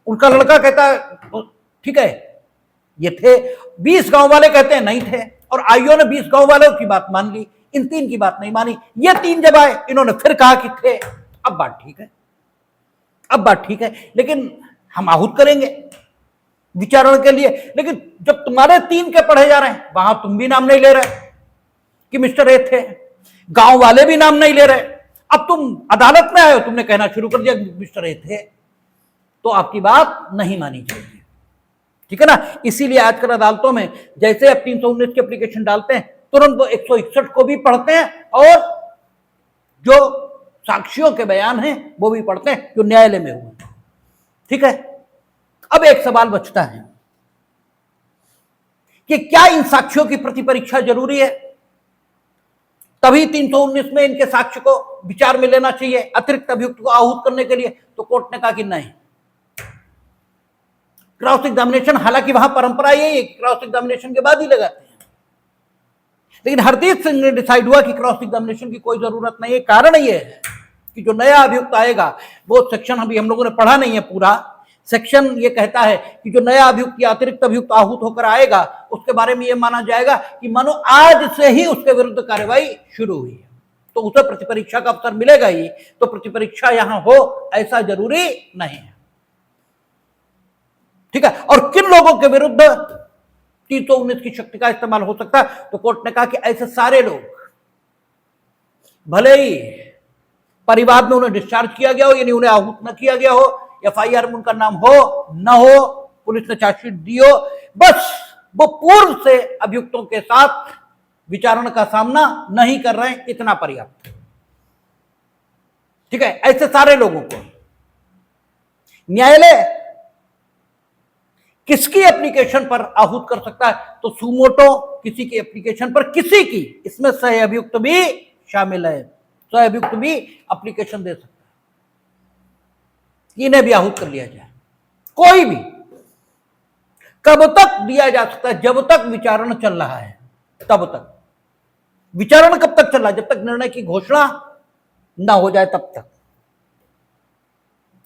उनका लड़का कहता है ठीक है ये थे, 20 गांव वाले कहते हैं नहीं थे, और आईओ ने 20 गांव वालों की बात मान ली, इन 3 की बात नहीं मानी। ये 3 जब आए इन्होंने फिर कहा कि थे, अब बात ठीक है, अब बात ठीक है, लेकिन हम आहूत करेंगे विचारण के लिए। लेकिन जब तुम्हारे 3 के पढ़े जा रहे हैं वहां तुम भी नाम नहीं ले रहे कि मिस्टर ए थे, गांव वाले भी नाम नहीं ले रहे, अब तुम अदालत में आए हो, तुमने कहना शुरू कर दिया मिस्टर ए थे, तो आपकी बात नहीं मानी जाएगी, ठीक है ना। इसीलिए आजकल अदालतों में जैसे अब 319 की एप्लीकेशन डालते हैं तुरंत वो 161 को भी पढ़ते हैं और जो साक्षियों के बयान हैं वो भी पढ़ते हैं जो न्यायालय में हुए, ठीक है। अब एक सवाल बचता है कि क्या इन साक्ष्यों की प्रति परीक्षा जरूरी है, तभी 319 में इनके साक्ष्य को विचार में लेना चाहिए अतिरिक्त अभियुक्त को आहूत करने के लिए। तो कोर्ट ने कहा कि नहीं, क्रॉस एग्जामिनेशन, हालांकि वहां परंपरा यही है कि क्रॉस एग्जामिनेशन के बाद ही लगाते हैं, लेकिन हरदीप सिंह ने डिसाइड हुआ कि क्रॉस एग्जामिनेशन की कोई जरूरत नहीं है। कारण यह है कि जो नया अभियुक्त आएगा वो सेक्शन अभी हम लोगों ने पढ़ा नहीं है पूरा, सेक्शन ये कहता है कि जो नया अभियुक्त या अतिरिक्त अभियुक्त आहूत होकर आएगा उसके बारे में यह माना जाएगा कि मानो आज से ही उसके विरुद्ध कार्रवाई शुरू हुई है, तो उसे प्रतिपरीक्षा का अवसर मिलेगा ही। तो प्रतिपरीक्षा यहां हो ऐसा जरूरी नहीं है, ठीक है। और किन लोगों के विरुद्ध 319 की शक्ति का इस्तेमाल हो सकता है, तो कोर्ट ने कहा कि ऐसे सारे लोग, भले ही परिवार में उन्हें डिस्चार्ज किया गया हो यानी उन्हें आहूत न किया गया हो, एफआईआर में उनका नाम हो न हो, पुलिस ने चार्जशीट दी हो, बस वो पूर्व से अभियुक्तों के साथ विचारण का सामना नहीं कर रहे हैं, इतना पर्याप्त है। ठीक है, ऐसे सारे लोगों को न्यायालय किसकी एप्लीकेशन पर आहूत कर सकता है? तो सुमोटो किसी की एप्लीकेशन पर, किसी की, इसमें सह अभियुक्त भी शामिल है, सह अभियुक्त भी एप्लीकेशन दे सकता है, इन्हें भी आहूत कर लिया जाए। कोई भी कब तक दिया जा सकता है? जब तक विचारण चल रहा है, तब तक। विचारण कब तक चल रहा है? जब तक निर्णय की घोषणा ना हो जाए तब तक,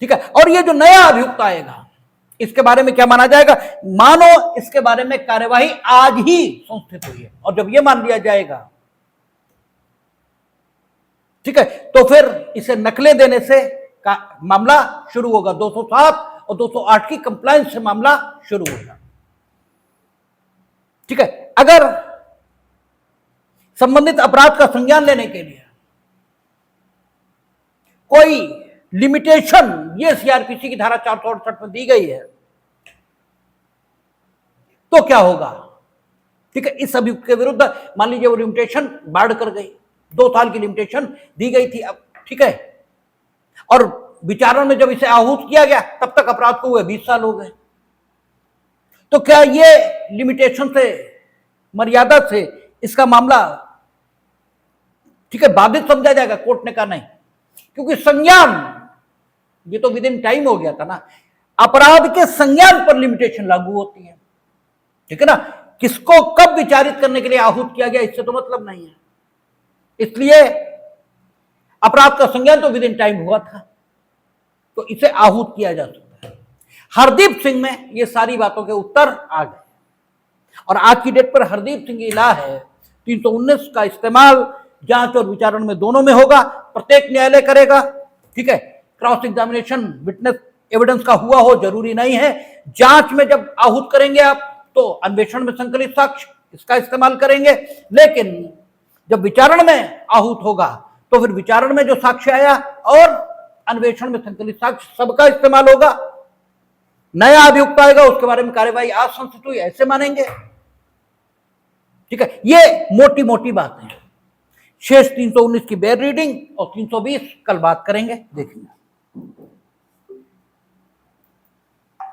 ठीक है। और ये जो नया अभियुक्त आएगा, इसके बारे में क्या माना जाएगा? मानो इसके बारे में कार्यवाही आज ही संस्थित हुई है, और जब यह मान लिया जाएगा, ठीक है, तो फिर इसे नकलें देने से का मामला शुरू होगा। 207 और 208 की कंप्लायंस से मामला शुरू होगा, ठीक है। अगर संबंधित अपराध का संज्ञान लेने के लिए कोई लिमिटेशन ये सीआरपीसी की धारा 468 में दी गई है, तो क्या होगा? ठीक है, इस अभियुक्त के विरुद्ध मान लीजिए वो लिमिटेशन बढ़ कर गई, 2 साल की लिमिटेशन दी गई थी, अब ठीक है, और विचारण में जब इसे आहूत किया गया तब तक अपराध को हुए 20 साल हो गए, तो क्या ये लिमिटेशन से, मर्यादा से इसका मामला, ठीक है, बाधित समझा जाएगा? कोर्ट ने कहा नहीं, क्योंकि संज्ञान, ये तो विद इन टाइम हो गया था ना, अपराध के संज्ञान पर लिमिटेशन लागू होती है, ठीक है ना। किसको कब विचारित करने के लिए आहूत किया गया, इससे तो मतलब नहीं है, इसलिए अपराध का संज्ञान तो विद इन टाइम हुआ था, तो इसे आहूत किया जा सकता है। हरदीप सिंह में ये सारी बातों के उत्तर आ गए, और आज की डेट पर हरदीप सिंह की ला है 319 का इस्तेमाल जांच और विचारण में दोनों में होगा, प्रत्येक न्यायालय करेगा, ठीक है। क्रॉस एग्जामिनेशन विटनेस एविडेंस का हुआ हो जरूरी नहीं है। जांच में जब आहूत करेंगे आप, तो अन्वेषण में संकलित साक्ष्य इसका इस्तेमाल करेंगे, लेकिन जब विचारण में आहूत होगा तो फिर विचारण में जो साक्ष्य आया और अन्वेषण में संकलित साक्ष्य सबका इस्तेमाल होगा। नया अभियुक्त आएगा, उसके बारे में कार्यवाही आज संस्थित हुई, ऐसे मानेंगे, ठीक है। ये मोटी मोटी बातें हैं। शेष 319 की बेयर रीडिंग और 320 कल बात करेंगे, देखेंगे।